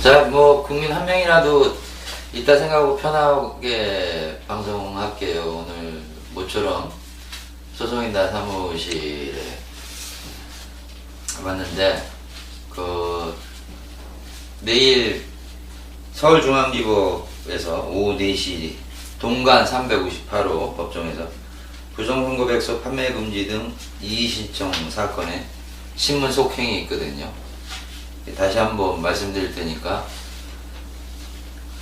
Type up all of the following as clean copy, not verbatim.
자, 뭐 국민 한 명이라도 있다 생각하고 편하게 방송할게요. 오늘 모처럼 소송인단 사무실에 왔는데 내일 서울중앙지법에서 오후 4시 동간 358호 법정에서 부정선거백서 판매 금지 등 이의신청 사건에 신문 속행이 있거든요. 다시 한번 말씀드릴 테니까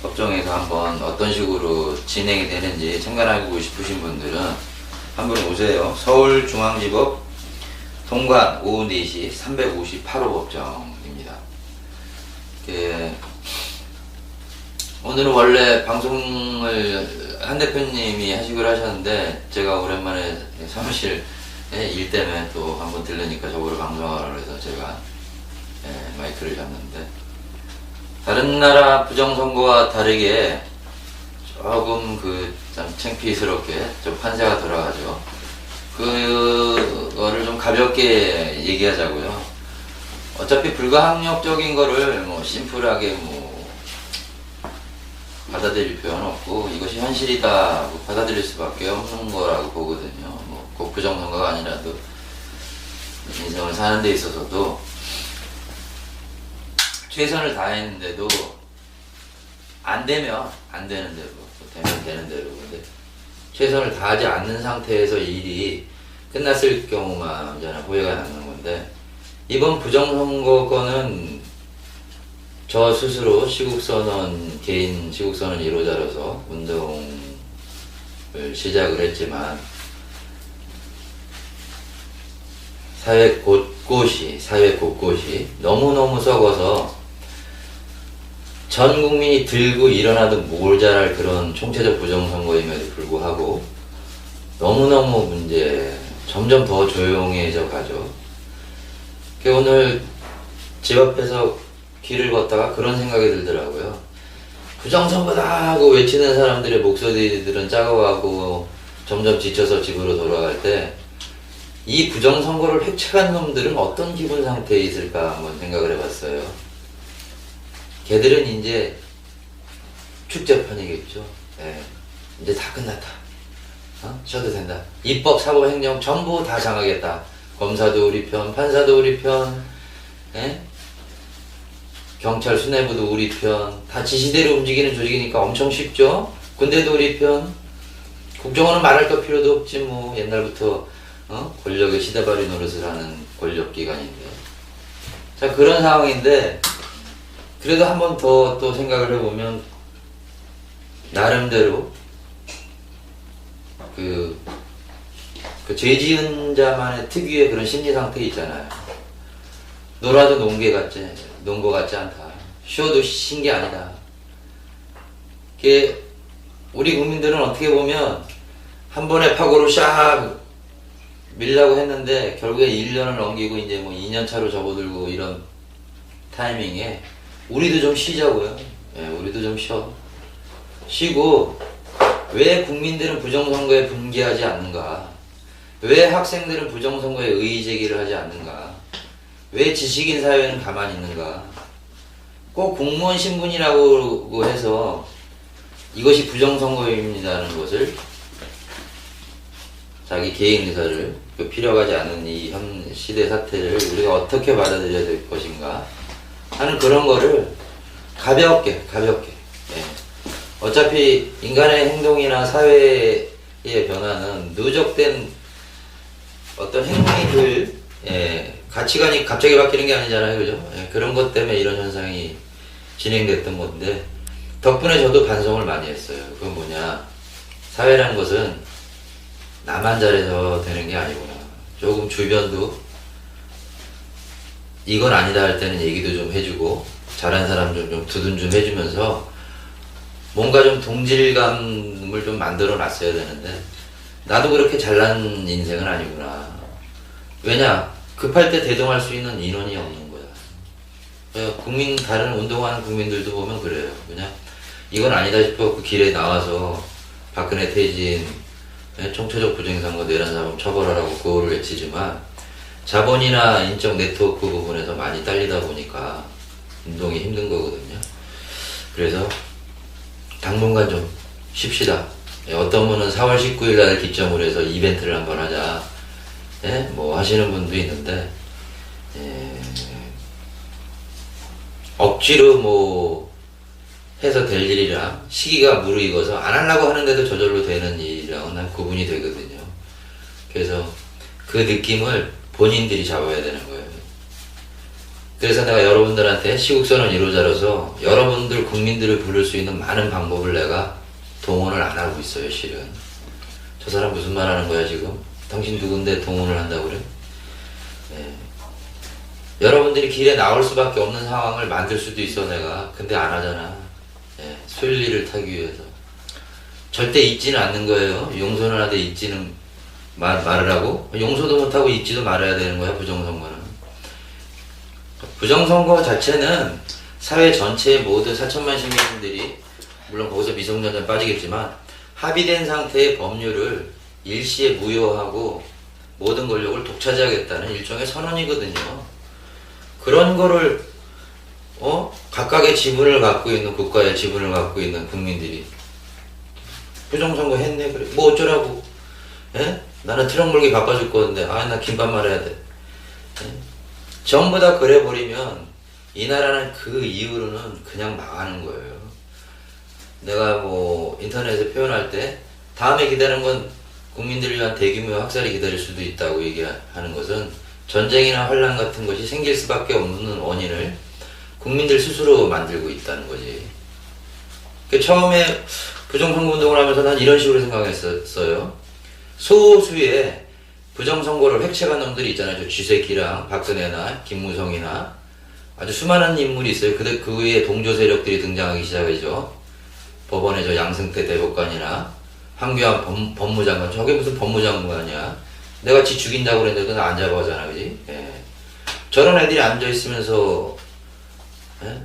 법정에서 한번 어떤 식으로 진행이 되는지 참관하고 싶으신 분들은 한번 오세요. 서울중앙지법 동관 오후 4시 358호 법정입니다. 오늘은 원래 방송을 한 대표님이 하시기로 하셨는데 제가 오랜만에 사무실 일 때문에 또 한번 들르니까 저보러 방송하라고 해서 제가 마이크를 잡는데, 다른 나라 부정선거와 다르게 조금 참 창피스럽게 좀 판세가 돌아가죠. 그거를 좀 가볍게 얘기하자고요. 어차피 불가항력적인 거를 뭐 심플하게 받아들일 필요는 없고, 이것이 현실이다 받아들일 수밖에 없는 거라고 보거든요. 꼭 부정선거가 아니라도 인생을 사는 데 있어서도 최선을 다했는데도 안 되면 안 되는 대로, 되면 되는 대로. 근데 최선을 다하지 않는 상태에서 일이 끝났을 경우만 이제는 후회가 남는 건데, 이번 부정선거권은 저 스스로 개인 시국선언 1호자로서 운동을 시작을 했지만, 사회 곳곳이 너무너무 썩어서 전 국민이 들고 일어나도 모자랄 그런 총체적 부정선거임에도 불구하고 너무너무 점점 더 조용해져 가죠. 오늘 집 앞에서 길을 걷다가 그런 생각이 들더라고요. 부정선거다 하고 외치는 사람들의 목소리들은 작아가고 점점 지쳐서 집으로 돌아갈 때, 이 부정선거를 획책한 놈들은 어떤 기분 상태에 있을까 한번 생각을 해봤어요. 걔들은 이제 축제판이겠죠. 이제 다 끝났다. 쉬어도 된다. 입법, 사법, 행정 전부 다 장하겠다. 검사도 우리 편, 판사도 우리 편, 경찰 수뇌부도 우리 편. 다 지시대로 움직이는 조직이니까 엄청 쉽죠. 군대도 우리 편. 국정원은 말할 것 필요도 없지 옛날부터 권력의 시대발휘 노릇을 하는 권력기관인데. 자, 그런 상황인데, 그래도 한 번 더 또 생각을 해보면, 나름대로 죄 지은 자만의 특유의 그런 심리 상태 있잖아요. 놀아도 논 거 같지 않다. 쉬어도 쉰 게 아니다. 우리 국민들은 어떻게 보면 한 번에 파고로 샥 밀려고 했는데 결국에 1년을 넘기고 이제 2년 차로 접어들고 이런 타이밍에 우리도 좀 쉬자고요. 우리도 좀 쉬고, 왜 국민들은 부정선거에 분개하지 않는가? 왜 학생들은 부정선거에 의의제기를 하지 않는가? 왜 지식인 사회는 가만히 있는가? 꼭 공무원 신분이라고 해서 이것이 부정선거입니다라는 것을, 자기 개인 의사를, 필요하지 않은 이 현 시대 사태를 우리가 어떻게 받아들여야 될 것인가 하는 그런 거를 가볍게. 어차피 인간의 행동이나 사회의 변화는 누적된 어떤 행위들, 가치관이 갑자기 바뀌는 게 아니잖아요. 그죠? 그런 것 때문에 이런 현상이 진행됐던 건데, 덕분에 저도 반성을 많이 했어요. 그건 뭐냐, 사회라는 것은 나만 잘해서 되는 게 아니구나. 조금 주변도 이건 아니다 할 때는 얘기도 좀 해주고, 잘한 사람 좀 두둔 좀 해주면서 뭔가 좀 동질감을 좀 만들어 놨어야 되는데, 나도 그렇게 잘난 인생은 아니구나. 왜냐, 급할 때 대동할 수 있는 인원이 없는 거야. 다른 운동하는 국민들도 보면 그래요. 그냥 이건 아니다 싶어 그 길에 나와서 박근혜 퇴진, 총체적 부정선거 내란 사범 처벌하라고 구호를 외치지만, 자본이나 인적 네트워크 부분에서 많이 딸리다 보니까 운동이 힘든 거거든요. 그래서 당분간 좀 쉽시다. 예, 어떤 분은 4월 19일 날 기점으로 해서 이벤트를 한번 하자. 예? 뭐 하시는 분도 있는데, 예, 억지로 뭐 해서 될 일이랑 시기가 무르익어서 안 하려고 하는데도 저절로 되는 일이랑은 난 구분이 되거든요. 그래서 그 느낌을 본인들이 잡아야 되는 거예요. 그래서 내가 여러분들한테 시국선언 1호자로서 여러분들 국민들을 부를 수 있는 많은 방법을 내가 동원을 안 하고 있어요. 실은 저 사람 무슨 말 하는 거야 지금? 당신 누군데 동원을 한다고 그래? 네. 여러분들이 길에 나올 수밖에 없는 상황을 만들 수도 있어 내가. 근데 안 하잖아. 네. 순리를 타기 위해서 절대 잊지는 않는 거예요. 용서는 하되 잊지는 말을 하고, 용서도 못하고 잊지도 말아야 되는 거야. 부정선거는. 부정선거 자체는 사회 전체의 모든 4천만 시민들이, 물론 거기서 미성년자는 빠지겠지만, 합의된 상태의 법률을 일시에 무효하고 모든 권력을 독차지하겠다는 일종의 선언이거든요. 그런 거를 각각의 지분을 갖고 있는, 국가의 지분을 갖고 있는 국민들이 부정선거 했네. 그래 뭐 어쩌라고. 예? 나는 트럭 몰기 바빠 죽 건데 나 김밥 말해야 돼. 예? 전부 다 그래 버리면 이 나라는 그 이후로는 그냥 망하는 거예요. 내가 뭐 인터넷에 표현할 때 다음에 기다리는 건 국민들을 위한 대규모 학살이 기다릴 수도 있다고 얘기하는 것은 전쟁이나 환란 같은 것이 생길 수밖에 없는 원인을 국민들 스스로 만들고 있다는 거지. 처음에 부정선거 운동을 하면서 난 이런 식으로 생각했었어요. 소수의 부정선거를 획책한 놈들이 있잖아요. 저 쥐새끼랑 박근혜나 김무성이나 아주 수많은 인물이 있어요. 그 외에 동조 세력들이 등장하기 시작하죠. 법원의 저 양승태 대법관이나 황교안 법무장관. 저게 무슨 법무장관이야. 내가 지 죽인다고 그랬는데도 나 안 잡아가잖아. 그지? 예. 저런 애들이 앉아있으면서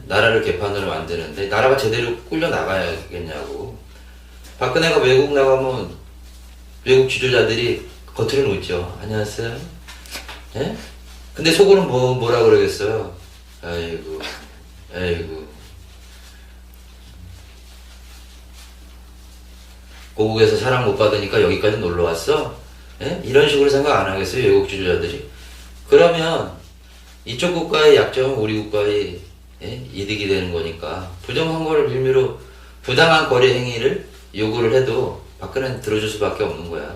나라를 개판으로 만드는데 나라가 제대로 꿀려 나가야겠냐고. 박근혜가 외국 나가면 외국 지도자들이 겉으로는 웃죠. 안녕하세요. 예? 근데 속으로는 뭐라 그러겠어요. 아이고. 고국에서 사랑 못 받으니까 여기까지 놀러 왔어? 예? 이런 식으로 생각 안 하겠어요. 외국 지도자들이. 그러면 이쪽 국가의 약점은 우리 국가의 이득이 되는 거니까 부정선거를 빌미로 부당한 거래 행위를 요구를 해도 박근혜는 들어줄 수밖에 없는 거야.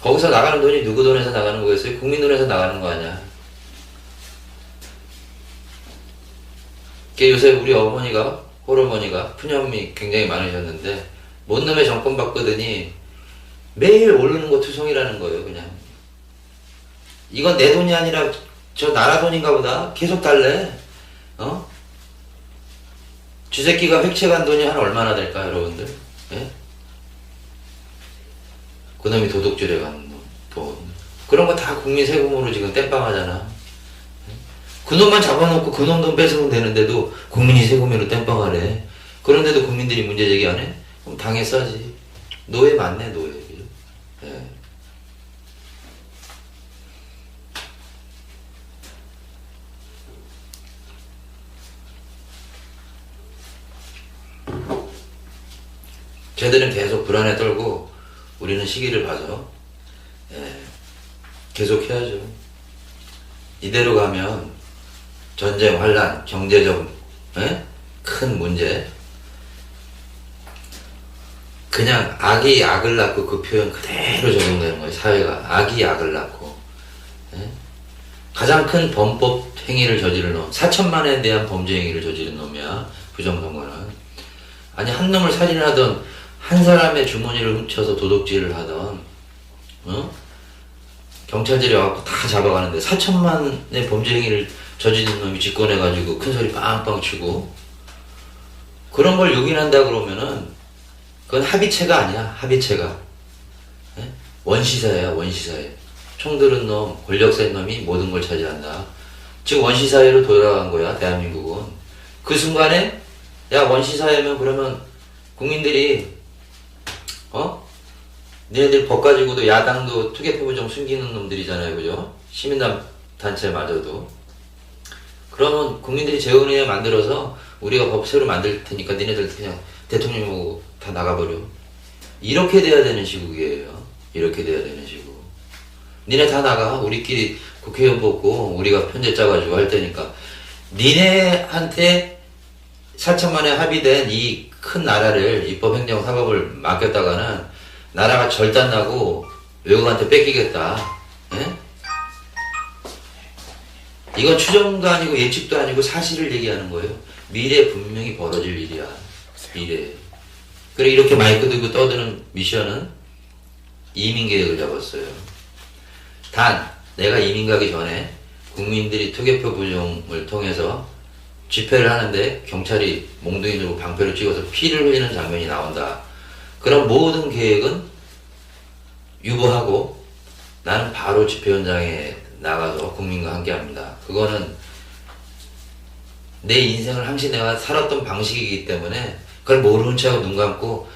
거기서 나가는 돈이 누구 돈에서 나가는 거겠어요? 국민 돈에서 나가는 거 아니야. 요새 우리 어머니가, 홀어머니가 푸념이 굉장히 많으셨는데 뭔 놈의 정권 바꾸더니 매일 오르는 거 투성이라는 거예요. 그냥 이건 내 돈이 아니라 저 나라 돈인가 보다. 계속 달래. 쥐새끼가 획책한 돈이 한 얼마나 될까 여러분들? 예? 그놈이 도둑질해 가는 돈. 그런 거 다 국민 세금으로 지금 땜빵하잖아. 그놈만 잡아놓고 그놈 돈 뺏으면 되는데도 국민이 세금으로 땜빵하래. 그런데도 국민들이 문제 제기 안 해? 그럼 당했어야지. 노예 맞네, 노예. 예. 쟤들은 계속 불안에 떨고 우리는 시기를 봐서 계속 해야죠. 이대로 가면 전쟁, 환란, 경제적 큰 문제, 그냥 악이 악을 낳고 그 표현 그대로 적용되는 거예요. 사회가 악이 악을 낳고. 가장 큰 범법 행위를 저지른 놈, 4천만에 대한 범죄 행위를 저지른 놈이야. 부정선거는. 아니 한 놈을 살인하던, 한 사람의 주머니를 훔쳐서 도둑질을 하던, 경찰들이 와갖고 다 잡아가는데 4천만의 범죄 행위를 저지른 놈이 집권해가지고 큰 소리 빵빵 치고, 그런 걸 용인한다 그러면은 그건 합의체가 아니야. 합의체가. 원시사회야. 원시사회. 총 들은 놈, 권력 센 놈이 모든 걸 차지한다. 지금 원시사회로 돌아간 거야, 대한민국은. 그 순간에 야 원시사회면 그러면 국민들이 니네들 법 가지고도 야당도 투개표 부정 숨기는 놈들이잖아요. 그죠? 시민단체마저도. 그러면 국민들이 재원에 만들어서 우리가 법 새로 만들 테니까 니네들 그냥 대통령하고 다 나가버려. 이렇게 돼야 되는 시국이에요. 이렇게 돼야 되는 시국. 니네 다 나가. 우리끼리 국회의원 뽑고 우리가 편제 짜가지고 할 테니까. 니네한테 4천 만에 합의된 이 큰 나라를 입법, 행정, 사법을 맡겼다가는 나라가 절단나고 외국한테 뺏기겠다. 예? 이건 추정도 아니고 예측도 아니고 사실을 얘기하는 거예요. 미래에 분명히 벌어질 일이야. 미래에. 그래 이렇게 마이크 들고 떠드는 미션은 이민 계획을 잡았어요. 단 내가 이민 가기 전에 국민들이 투개표 부정을 통해서 집회를 하는데 경찰이 몽둥이 들고 방패를 찍어서 피를 흘리는 장면이 나온다. 그럼 모든 계획은 유보하고 나는 바로 집회 현장에 나가서 국민과 함께합니다. 그거는 내 인생을 항시 내가 살았던 방식이기 때문에 그걸 모르는 척하고 눈 감고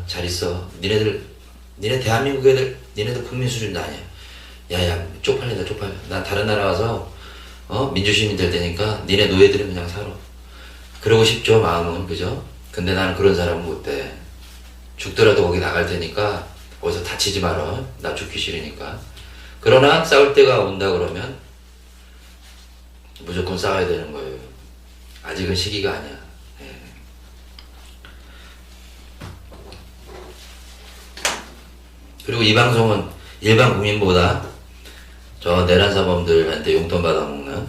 잘 있어. 니네 대한민국 애들 니네들 국민 수준도 아니야. 야야 쪽팔린다. 난 다른 나라 가서 민주시민 될 테니까 니네 노예들은 그냥 살아. 그러고 싶죠 마음은. 그죠? 근데 나는 그런 사람은 못 돼. 죽더라도 거기 나갈 테니까 거기서 다치지 마라. 나 죽기 싫으니까. 그러나 싸울 때가 온다 그러면 무조건 싸워야 되는 거예요. 아직은 시기가 아니야. 예. 그리고 이 방송은 일반 국민보다 저 내란사범들한테 용돈 받아먹는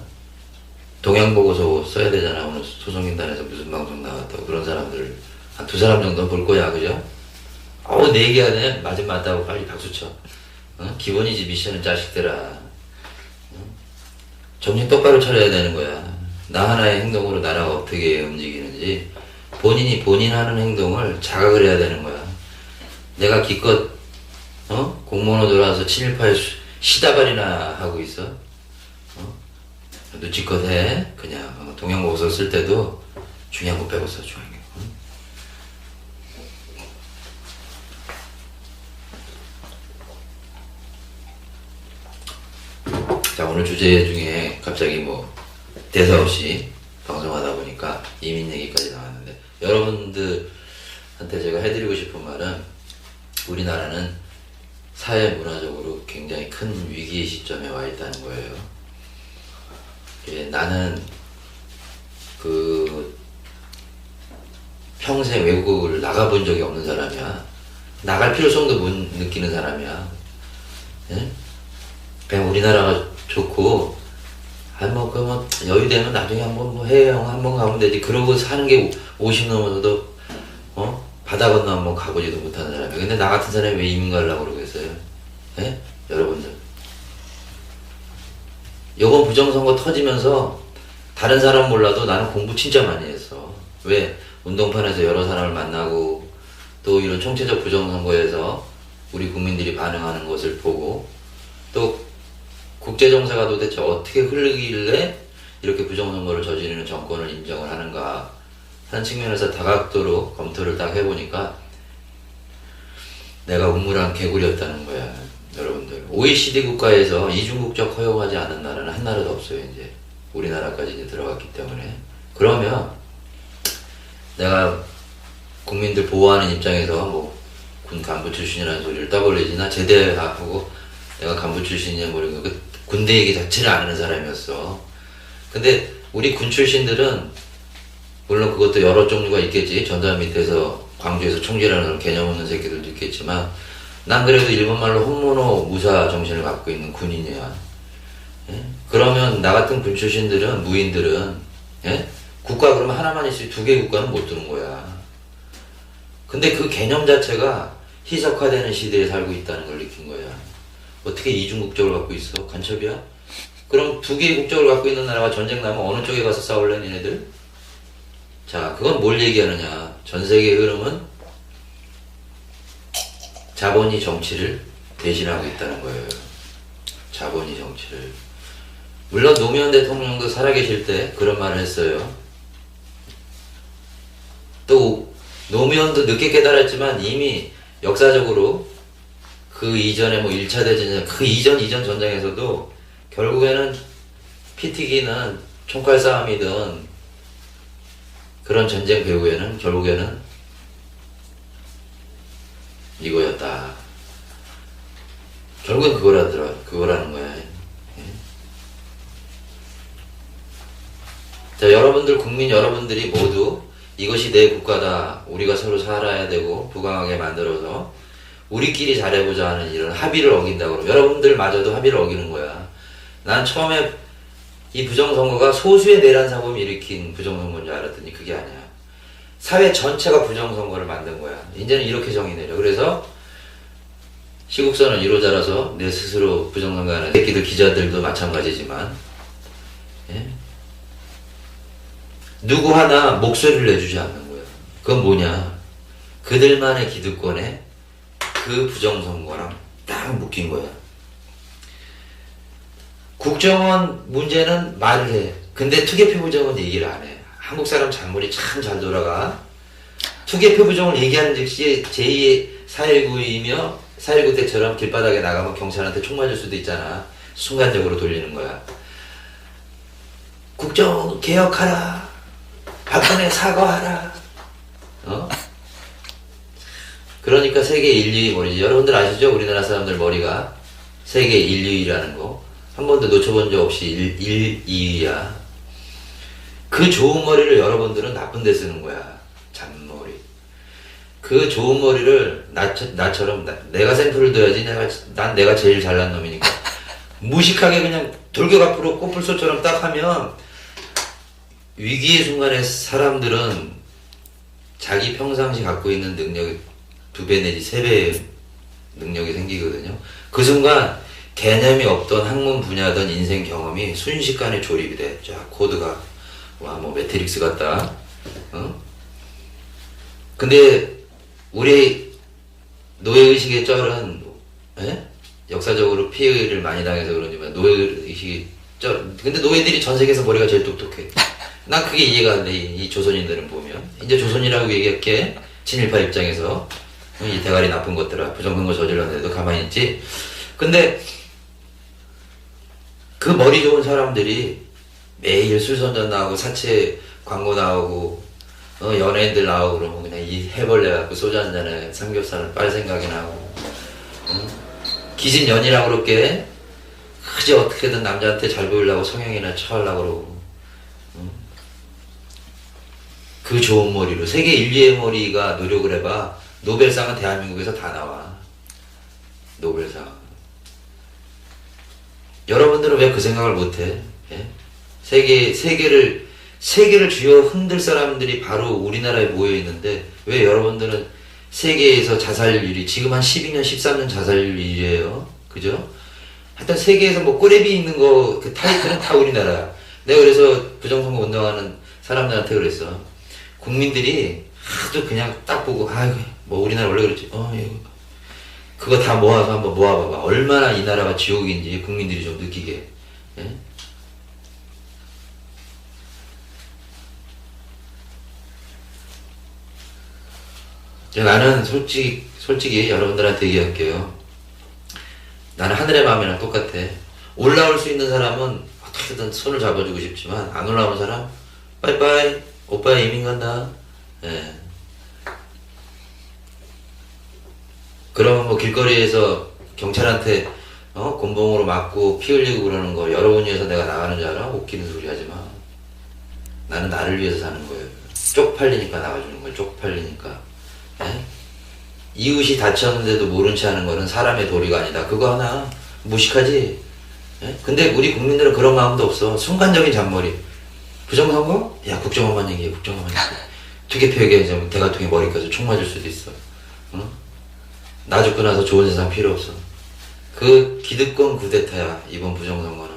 동양보고서 써야 되잖아. 오늘 소송인단에서 무슨 방송 나왔다고. 그런 사람들 한 2사람 정도 볼 거야. 그죠? 내 얘기해야 돼. 맞다고 빨리 박수 쳐. 기본이지. 미션은 자식들아. 정신 똑바로 차려야 되는 거야. 나 하나의 행동으로 나라가 어떻게 움직이는지 본인이 본인 하는 행동을 자각을 해야 되는 거야. 내가 기껏 공무원으로 들어와서 친일파에 시다발이나 하고 있어. 눈치껏 해. 그냥 동양보고서 쓸 때도 중요한 거 빼고 써. 중요한 거. 자, 오늘 주제 중에 갑자기 대사 없이 방송하다 보니까 이민 얘기까지 나왔는데, 여러분들한테 제가 해드리고 싶은 말은 우리나라는 사회 문화적으로 굉장히 큰 위기의 시점에 와 있다는 거예요. 나는 평생 외국을 나가본 적이 없는 사람이야. 나갈 필요성도 못 느끼는 사람이야. 예? 그냥 우리나라가 좋고, 여유 되면 나중에 한번 해외여행 한번 가면 되지. 그러고 사는 게 50 넘어서도, 바다 건너 한번 가보지도 못하는 사람이야. 근데 나 같은 사람이 왜 이민 가려고 그러겠어요? 예? 여러분들. 요번 부정선거 터지면서 다른 사람 몰라도 나는 공부 진짜 많이 했어. 왜? 운동판에서 여러 사람을 만나고, 또 이런 총체적 부정선거에서 우리 국민들이 반응하는 것을 보고, 또 국제정세가 도대체 어떻게 흐르길래 이렇게 부정선거를 저지르는 정권을 인정을 하는가 하는 측면에서 다각도로 검토를 딱 해보니까 내가 우물한 개구리였다는 거야. 여러분들, OECD 국가에서 이중국적 허용하지 않은 나라는 한 나라도 없어요. 이제 우리나라까지 이제 들어갔기 때문에. 그러면 내가 국민들 보호하는 입장에서 군 간부 출신이라는 소리를 떠벌리지. 나 제대하고 내가 간부 출신이냐 모르고 군대 얘기 자체를 안 하는 사람이었어. 근데 우리 군 출신들은 물론 그것도 여러 종류가 있겠지. 전자 밑에서 광주에서 총질하는 개념 없는 새끼들도 있겠지만, 난 그래도 일본말로 혼모노 무사 정신을 갖고 있는 군인이야. 예? 그러면 나 같은 군 출신들은, 무인들은, 예? 국가 그러면 하나만 있으면 2개 국가는 못 두는 거야. 근데 그 개념 자체가 희석화되는 시대에 살고 있다는 걸 느낀 거야. 어떻게 이중국적을 갖고 있어? 간첩이야? 그럼 2개의 국적을 갖고 있는 나라가 전쟁 나면 어느 쪽에 가서 싸울래, 니네들? 자, 그건 뭘 얘기하느냐. 전 세계의 흐름은 자본이 정치를 대신하고 있다는 거예요. 자본이 정치를. 물론 노무현 대통령도 살아계실 때 그런 말을 했어요. 또 노무현도 늦게 깨달았지만 이미 역사적으로 그 이전에 1차 대전, 그 이전 전쟁에서도 결국에는 피 튀기는 총칼 싸움이든 그런 전쟁 배후에는 결국에는 이거였다. 결국엔 그거라는 거야. 자, 여러분들, 국민 여러분들이 모두 이것이 내 국가다. 우리가 서로 살아야 되고 부강하게 만들어서 우리끼리 잘해보자 하는 이런 합의를 어긴다고 그러면 여러분들마저도 합의를 어기는 거야. 난 처음에 이 부정선거가 소수의 내란 사범이 일으킨 부정선거인 줄 알았더니 그게 아니야. 사회 전체가 부정선거를 만든 거야. 이제는 이렇게 정의 내려. 그래서 시국선언 1호자라서 내 스스로 부정선거하는 새끼들 기자들도 마찬가지지만 누구 하나 목소리를 내주지 않는 거야. 그건 뭐냐? 그들만의 기득권에 그 부정선거랑 딱 묶인 거야. 국정원 문제는 말을 해. 근데 투개표 부정은 얘기를 안 해. 한국 사람 잔머리 참 잘 돌아가. 투개표 부정을 얘기하는 즉시 제2의 4.19이며 4.19 때처럼 길바닥에 나가면 경찰한테 총 맞을 수도 있잖아. 순간적으로 돌리는 거야. 국정 개혁하라. 박근혜 사과하라. 그러니까 세계 인류의 머리지. 여러분들 아시죠? 우리나라 사람들 머리가 세계 인류이라는 거. 한 번도 놓쳐본 적 없이 1, 2위야. 그 좋은 머리를 여러분들은 나쁜 데 쓰는 거야. 잔머리. 그 좋은 머리를 나처럼 내가 샘플을 둬야지. 내가 제일 잘난 놈이니까. 무식하게 그냥 돌격 앞으로 꽃불소처럼 딱 하면 위기의 순간에 사람들은 자기 평상시 갖고 있는 능력이 2배 내지 3배의 능력이 생기거든요. 그 순간 개념이 없던 학문 분야든 인생 경험이 순식간에 조립이 돼. 자, 코드가 와, 뭐 매트릭스 같다. 근데 우리 노예의식의 쩔은 역사적으로 피해를 많이 당해서 그런지만 노예의식이 쩔. 근데 노예들이 전 세계에서 머리가 제일 똑똑해. 난 그게 이해가 안 돼. 이 조선인들은 보면 이제 조선이라고 얘기할게. 친일파 입장에서 이 대가리 나쁜 것들아 부정선거 저질렀는데도 가만히 있지. 근데 그 머리 좋은 사람들이 매일 술선전 나오고 사채 광고 나오고 연예인들 나오고 그러면 그냥 이 해벌레 갖고 소주 한잔에 삼겹살을 빨 생각이 나고 기집년이라고 그렇게 그저 어떻게든 남자한테 잘 보이려고 성형이나 쳐하려고 그러고 그 좋은 머리로 세계 인류의 머리가 노력을 해봐. 노벨상은 대한민국에서 다 나와. 노벨상. 여러분들은 왜 그 생각을 못해? 예? 세계를 주요 흔들 사람들이 바로 우리나라에 모여 있는데 왜 여러분들은 세계에서 자살률이 지금 한 12년, 13년 자살률이에요. 그죠? 하여튼 세계에서 뭐 꼬레비 있는 거 그 타이틀은 다 우리나라야. 내가 그래서 부정선거 운동하는 사람들한테 그랬어. 국민들이 하도 그냥 딱 보고 아이고 뭐 우리나라 원래 그렇지. 이거 그거 다 모아서 한번 모아봐봐. 얼마나 이 나라가 지옥인지 국민들이 좀 느끼게. 예? 나는 솔직히 여러분들한테 얘기할게요. 나는 하늘의 마음이랑 똑같아. 올라올 수 있는 사람은 어떻게든 손을 잡아주고 싶지만 안 올라오는 사람 빠이빠이 오빠 이민 간다. 예. 그러면 뭐 길거리에서 경찰한테 곤봉으로 맞고 피 흘리고 그러는 거 여러분 위해서 내가 나가는 줄 알아? 웃기는 소리 하지 마. 나는 나를 위해서 사는 거예요. 쪽팔리니까 나가주는 거예요. 쪽팔리니까. 예? 이웃이 다쳤는데도 모른 체 하는 거는 사람의 도리가 아니다. 그거 하나 무식하지? 예? 근데 우리 국민들은 그런 마음도 없어. 순간적인 잔머리. 부정선거? 야, 국정원만 얘기해. 국정원만 얘기해. 투개표 얘기하자면 대가통에 머리까지 총 맞을 수도 있어. 나 죽고 나서 좋은 세상 필요 없어. 그 기득권 구데타야. 이번 부정선거는.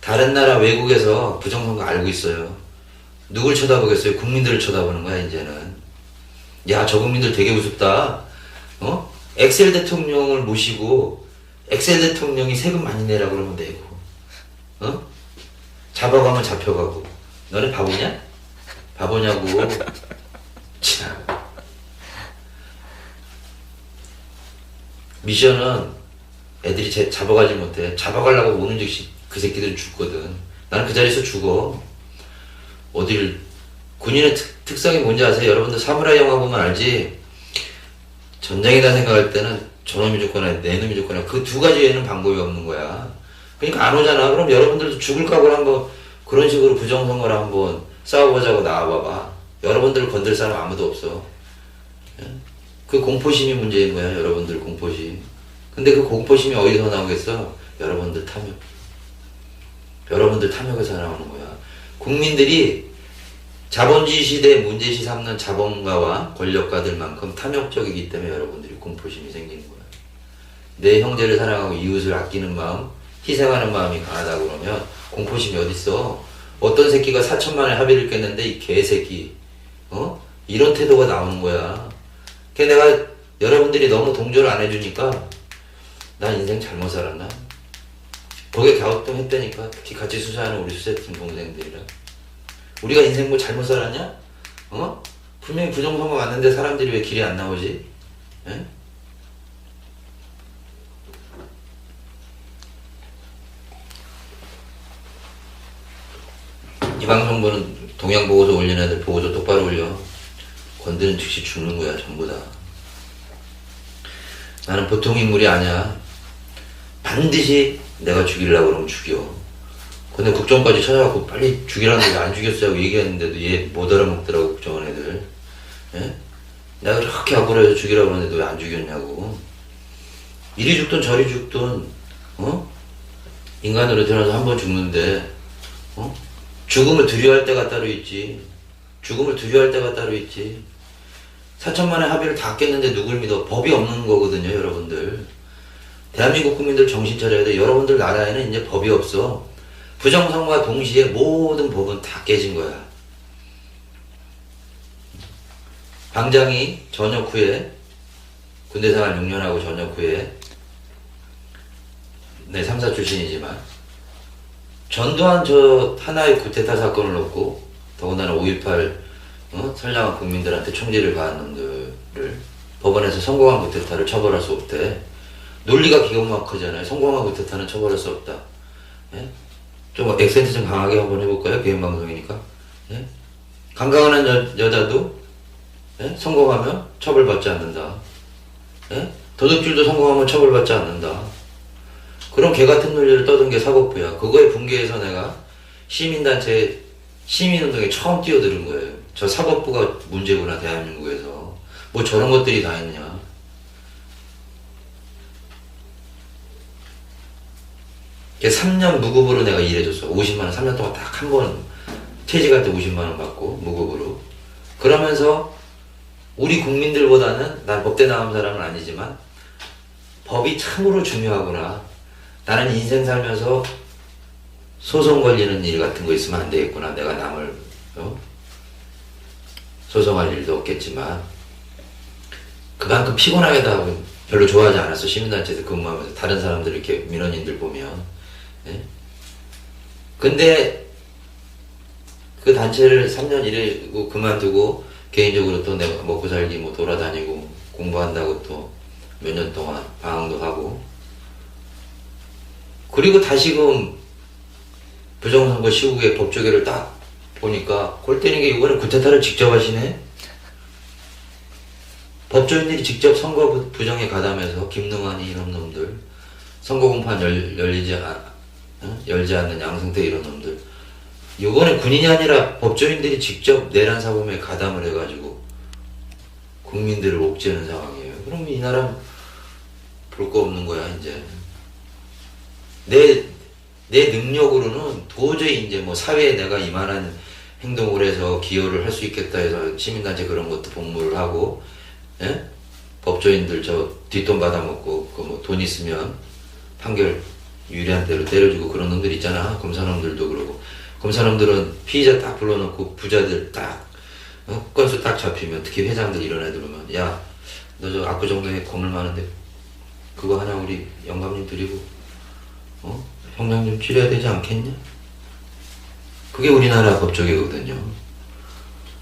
다른 나라 외국에서 부정선거 알고 있어요. 누굴 쳐다보겠어요? 국민들을 쳐다보는 거야 이제는. 야, 저 국민들 되게 우습다. 엑셀 대통령을 모시고 엑셀 대통령이 세금 많이 내라 그러면 내고 잡아가면 잡혀가고. 너네 바보냐? 바보냐고. 참. 미션은 애들이 잡아가지 못해. 잡아가려고 오는 즉시 그 새끼들은 죽거든. 나는 그 자리에서 죽어. 어딜 군인의 특성이 뭔지 아세요? 여러분들 사무라이 영화 보면 알지? 전쟁이다 생각할 때는 저놈이 죽거나 내 놈이 죽거나 그 두 가지 외에는 방법이 없는 거야. 그러니까 안 오잖아. 그럼 여러분들도 죽을 각오를 한번 그런 식으로 부정선거를 한번 싸워보자고 나와봐봐. 여러분들 건들 사람 아무도 없어. 그 공포심이 문제인 거야. 여러분들 공포심. 근데 그 공포심이 어디서 나오겠어? 여러분들 탐욕. 여러분들 탐욕에서 나오는 거야. 국민들이 자본주의 시대에 문제시 삼는 자본가와 권력가들만큼 탐욕적이기 때문에 여러분들이 공포심이 생기는 거야. 내 형제를 사랑하고 이웃을 아끼는 마음, 희생하는 마음이 강하다 그러면 공포심이 어딨어? 어떤 새끼가 4천만의 합의를 깼는데 이 개새끼 이런 태도가 나오는 거야. 그래 내가 여러분들이 너무 동조를 안 해주니까 난 인생 잘못 살았나? 거기에 갸우뚱했다니까. 특히 같이 수사하는 우리 수세팀 동생들이랑 우리가 인생 뭐 잘못 살았냐? 분명히 부정선거 왔는데 사람들이 왜 길이 안 나오지? 에? 이 방송보는 동양보고서 올리는 애들 보고서 똑바로 올려. 건드는 즉시 죽는 거야 전부 다. 나는 보통 인물이 아니야. 반드시 내가 죽이려고 그러면 죽여. 근데 국정까지 찾아가고 빨리 죽이라는데 왜 안 죽였어요 얘기했는데도 얘 못 알아먹더라고 국정원 애들. 예? 내가 그렇게 악으로 해서 죽이라고 그러는데도 왜 안 죽였냐고. 이리 죽든 저리 죽든 인간으로 태어나서 한 번 죽는데 죽음을 두려워할 때가 따로 있지. 죽음을 두려워할 때가 따로 있지. 4천만의 합의를 다 깼는데 누굴 믿어? 법이 없는 거거든요 여러분들. 대한민국 국민들 정신 차려야 돼. 여러분들 나라에는 이제 법이 없어. 부정선거와 동시에 모든 법은 다 깨진 거야. 방장이 전역 후에 군대생활 6년하고 전역 후에 내 3사 출신이지만 전두환 저 하나의 쿠데타 사건을 놓고 더군다나 5.18 선량한 국민들한테 총질을 가한 놈들을 법원에서 성공한 쿠데타를 처벌할 수 없대. 논리가 기가 막히잖아요. 성공한 쿠데타는 처벌할 수 없다. 예? 좀 액센트 좀 강하게 한번 해볼까요? 개인방송이니까. 예? 강강한 여자도 예? 성공하면 처벌받지 않는다. 예? 도둑질도 성공하면 처벌받지 않는다. 그런 개같은 논리를 떠든 게 사법부야. 그거에 분개해서 내가 시민단체 시민운동에 처음 뛰어드는 거예요. 저 사법부가 문제구나 대한민국에서. 뭐 저런 것들이 다 있냐. 걔 3년 무급으로 내가 일해줬어. 50만원 3년 동안 딱 한 번 퇴직할 때 50만원 받고 무급으로. 그러면서 우리 국민들보다는 난 법대 나온 사람은 아니지만 법이 참으로 중요하구나. 나는 인생 살면서 소송 걸리는 일 같은 거 있으면 안 되겠구나. 내가 남을 소송할 일도 없겠지만 그만큼 피곤하게도 하고 별로 좋아하지 않았어. 시민단체에서 근무하면서 다른 사람들 이렇게 민원인들 보면. 예? 근데 그 단체를 3년 일하고 그만두고 개인적으로 또 내가 먹고 살기 뭐 돌아다니고 공부한다고 또 몇 년 동안 방황도 하고 그리고 다시금 부정선거 시국의 법조계를 딱 보니까 골 때리는 게 이번에 쿠데타를 직접 하시네. 법조인들이 직접 선거 부정에 가담해서 김능환이 이런 놈들 선거 공판 열지 않는 양승태 이런 놈들 이번에 군인이 아니라 법조인들이 직접 내란 사범에 가담을 해가지고 국민들을 옥죄는 상황이에요. 그럼 이 나라 볼 거 없는 거야 이제. 내 능력으로는 도저히 이제 뭐 사회에 내가 이만한 행동을 해서 기여를 할 수 있겠다 해서 시민단체 그런 것도 복무를 하고 예? 법조인들 저 뒷돈 받아먹고 그 뭐 돈 있으면 판결 유리한 대로 때려주고 그런 놈들 있잖아. 검사놈들도 그러고. 검사놈들은 피의자 딱 불러놓고 부자들 딱 건수 딱 잡히면 특히 회장들 이런 애들 오면 야 너 저 압구정동에 건물 많은데 그거 하나 우리 영감님 드리고 형량 좀 치러야 되지 않겠냐? 그게 우리나라 법조계거든요.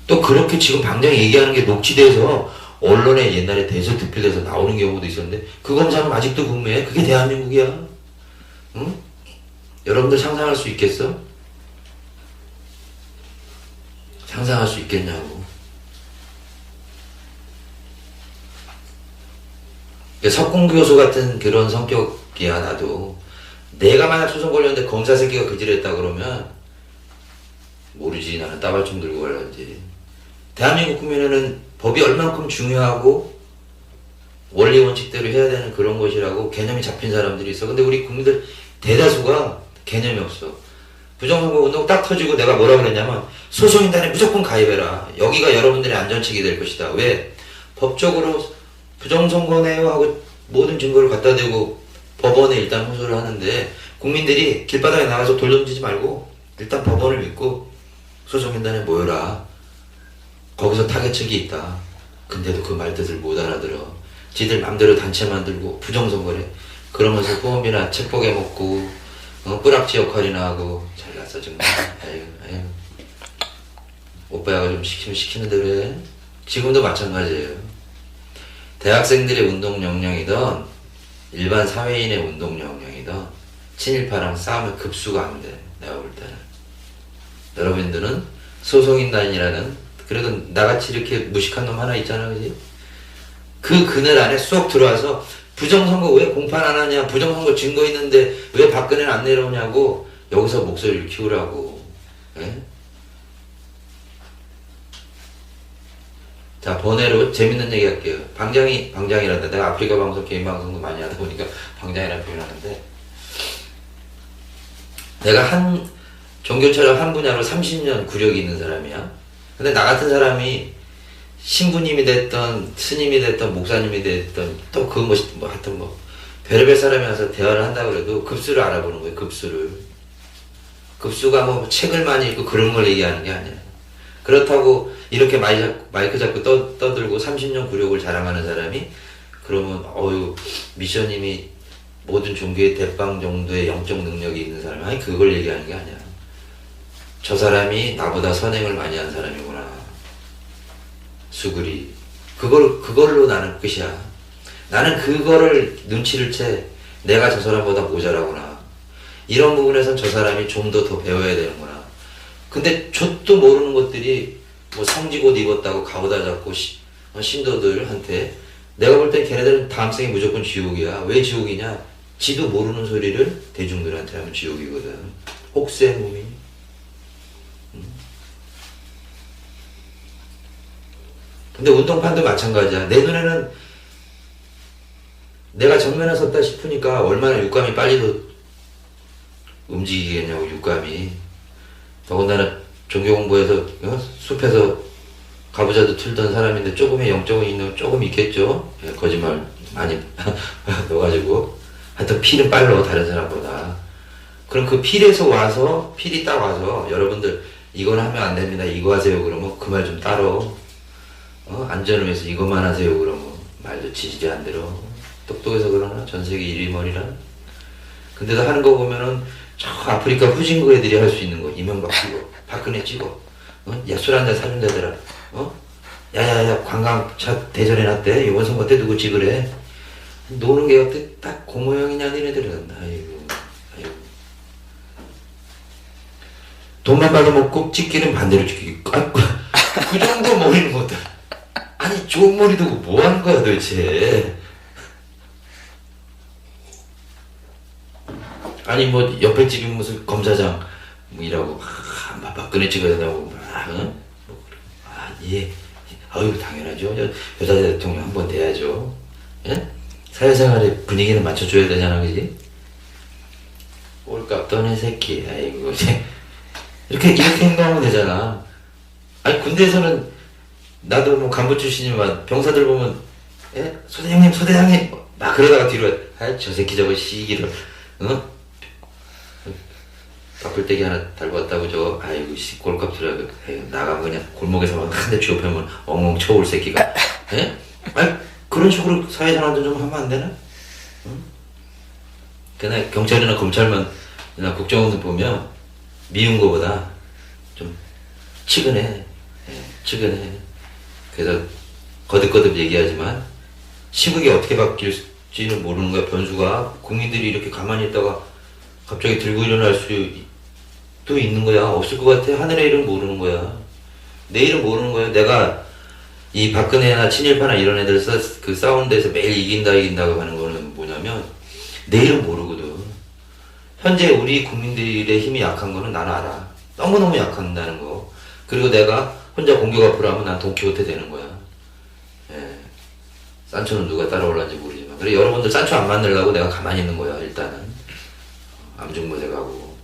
또 그렇게 지금 당장 얘기하는 게 녹취돼서 언론에 옛날에 대서특필돼서 나오는 경우도 있었는데 그 검사는 아직도 근무해? 그게 대한민국이야. 응? 여러분들 상상할 수 있겠어? 상상할 수 있겠냐고. 석공교수 같은 그런 성격이야. 나도 내가 만약 소송 걸렸는데 검사 새끼가 그질했다 그러면 모르지. 나는 따발총 들고 갈란지. 대한민국 국민에는 법이 얼만큼 중요하고 원리 원칙대로 해야 되는 그런 것이라고 개념이 잡힌 사람들이 있어. 근데 우리 국민들 대다수가 개념이 없어. 부정선거 운동 딱 터지고 내가 뭐라 그랬냐면 소송인단에 무조건 가입해라. 여기가 여러분들의 안전책이 될 것이다. 왜? 법적으로 부정선거네요 하고 모든 증거를 갖다 대고 법원에 일단 호소를 하는데 국민들이 길바닥에 나가서 돌 던지지 말고 일단 법원을 믿고 소송인단에 모여라. 거기서 타겟책이 있다. 근데도 그 말뜻을 못 알아들어. 지들 맘대로 단체 만들고 부정선거래. 그러면서 후원비나 책복에 먹고 뿌락지 역할이나 하고 잘났어 정말. 아유. 오빠가 좀 시키면 시키는 대로 해. 지금도 마찬가지예요. 대학생들의 운동 역량이든 일반 사회인의 운동 역량이든 친일파랑 싸우면 급수가 안 돼. 내가 볼 때는. 여러분들은 소송인단이라는 그래도 나같이 이렇게 무식한 놈 하나 있잖아. 그지? 그 그늘 안에 쏙 들어와서 부정선거 왜 공판 안 하냐, 부정선거 증거 있는데 왜 박근혜는 안 내려오냐고 여기서 목소리를 키우라고. 예? 자, 번외로 재밌는 얘기 할게요. 방장이란다. 내가 아프리카 방송, 개인 방송도 많이 하다 보니까 방장이라는 표현을 하는데, 내가 한 종교처럼 한 분야로 30년 구력이 있는 사람이야. 근데 나 같은 사람이 신부님이 됐던 스님이 됐던 목사님이 됐던 또 그 뭐 하여튼 뭐 별의별 사람이 와서 대화를 한다 그래도 급수를 알아보는 거예요. 급수가 뭐 책을 많이 읽고 그런 걸 얘기하는 게 아니야. 그렇다고 이렇게 마이크 잡고 떠들고 30년 구력을 자랑하는 사람이 그러면 미션님이 모든 종교의 대빵 정도의 영적 능력이 있는 사람이 아니 그걸 얘기하는 게 아니야. 저 사람이 나보다 선행을 많이 한 사람이구나. 수그리. 그걸로 나는 끝이야. 나는 그거를 눈치를 채 내가 저 사람보다 모자라구나. 이런 부분에선 저 사람이 좀 더 배워야 되는구나. 근데 저도 모르는 것들이 뭐 성지옷 입었다고 가오다 잡고 신도들한테 내가 볼 땐 걔네들은 다음 생에 무조건 지옥이야. 왜 지옥이냐? 지도 모르는 소리를 대중들한테 하면 지옥이거든. 혹세 몸이. 근데 운동판도 마찬가지야. 내 눈에는 내가 정면에 섰다 싶으니까 얼마나 육감이 빨리 움직이겠냐고. 육감이. 더군다나 종교 공부에서 숲에서 가부좌도 틀던 사람인데 조금의 영적은 있는 조금 있겠죠. 예, 거짓말 많이 넣어가지고 하여튼 필은 빨라 다른 사람보다. 그럼 그 필이 딱 와서 여러분들 이건 하면 안 됩니다. 이거 하세요. 그러면 그 말 좀 따로. 안전을 위해서 이것만 하세요. 그러면 말도 지지리 안 들어. 똑똑해서 그러나? 전세계 1위 머리라? 근데도 하는 거 보면은 저 아프리카 후진국 애들이 할 수 있는 거. 이명박 찍어. 박근혜 찍어. 야, 술 한잔 사준다더라. 야야야, 관광차 대전해놨대. 이번 선거 때 누구 찍으래? 노는 게 어때? 딱 그 모양이냐, 니네들은. 아이고. 돈만 받아먹고 찍기는 반대로 찍기. 그 정도 머리는 못해. 아니, 좋은 머리 두고 뭐 하는 거야, 도대체. 아니, 뭐, 옆에 집이 무슨 검사장, 뭐, 이라고, 박근혜 찍어야 된다고, 예. 아유, 당연하죠. 여자 대통령 한 번 돼야죠. 예? 사회생활의 분위기는 맞춰줘야 되잖아, 그지? 꼴값 떠네 새끼. 아이고, 이렇게 행동하면 되잖아. 아니, 군대에서는, 나도 뭐 간부 출신이지만, 병사들 보면, 예? 소대장님, 막 그러다가 뒤로, 저 새끼 저거 시기를, 바풀떼기 하나 달고 왔다고 아이고 꼴값 들어야 나가면 그냥 골목에서 막 한 대 쥐어펴면 엉엉 쳐올 새끼가. 예? 아니 그런 식으로 사회생활도 좀 하면 안 되나? 응? 그날 경찰이나 검찰만 나 국정원들 보면 미운 거보다 좀 치근해. 예, 치근해. 그래서 거듭거듭 얘기하지만 시국이 어떻게 바뀔지는 모르는 거야. 변수가. 국민들이 이렇게 가만히 있다가 갑자기 들고 일어날 수도 있는 거야. 없을 것 같아. 하늘의 일은 모르는 거야. 내일은 모르는 거예요. 내가 이 박근혜나 친일파나 이런 애들 그 싸우는 데서 매일 이긴다고 하는 거는 뭐냐면 내일은 모르거든. 현재 우리 국민들의 힘이 약한 거는 나는 알아. 너무너무 약한다는 거. 그리고 내가 혼자 공격 앞으로 하면 난 돈키호테 되는 거야. 예. 산초는 누가 따라올란지 모르지만. 그래 여러분들 산초 안 만들려고 내가 가만히 있는 거야. 일단은 암중무대 가고.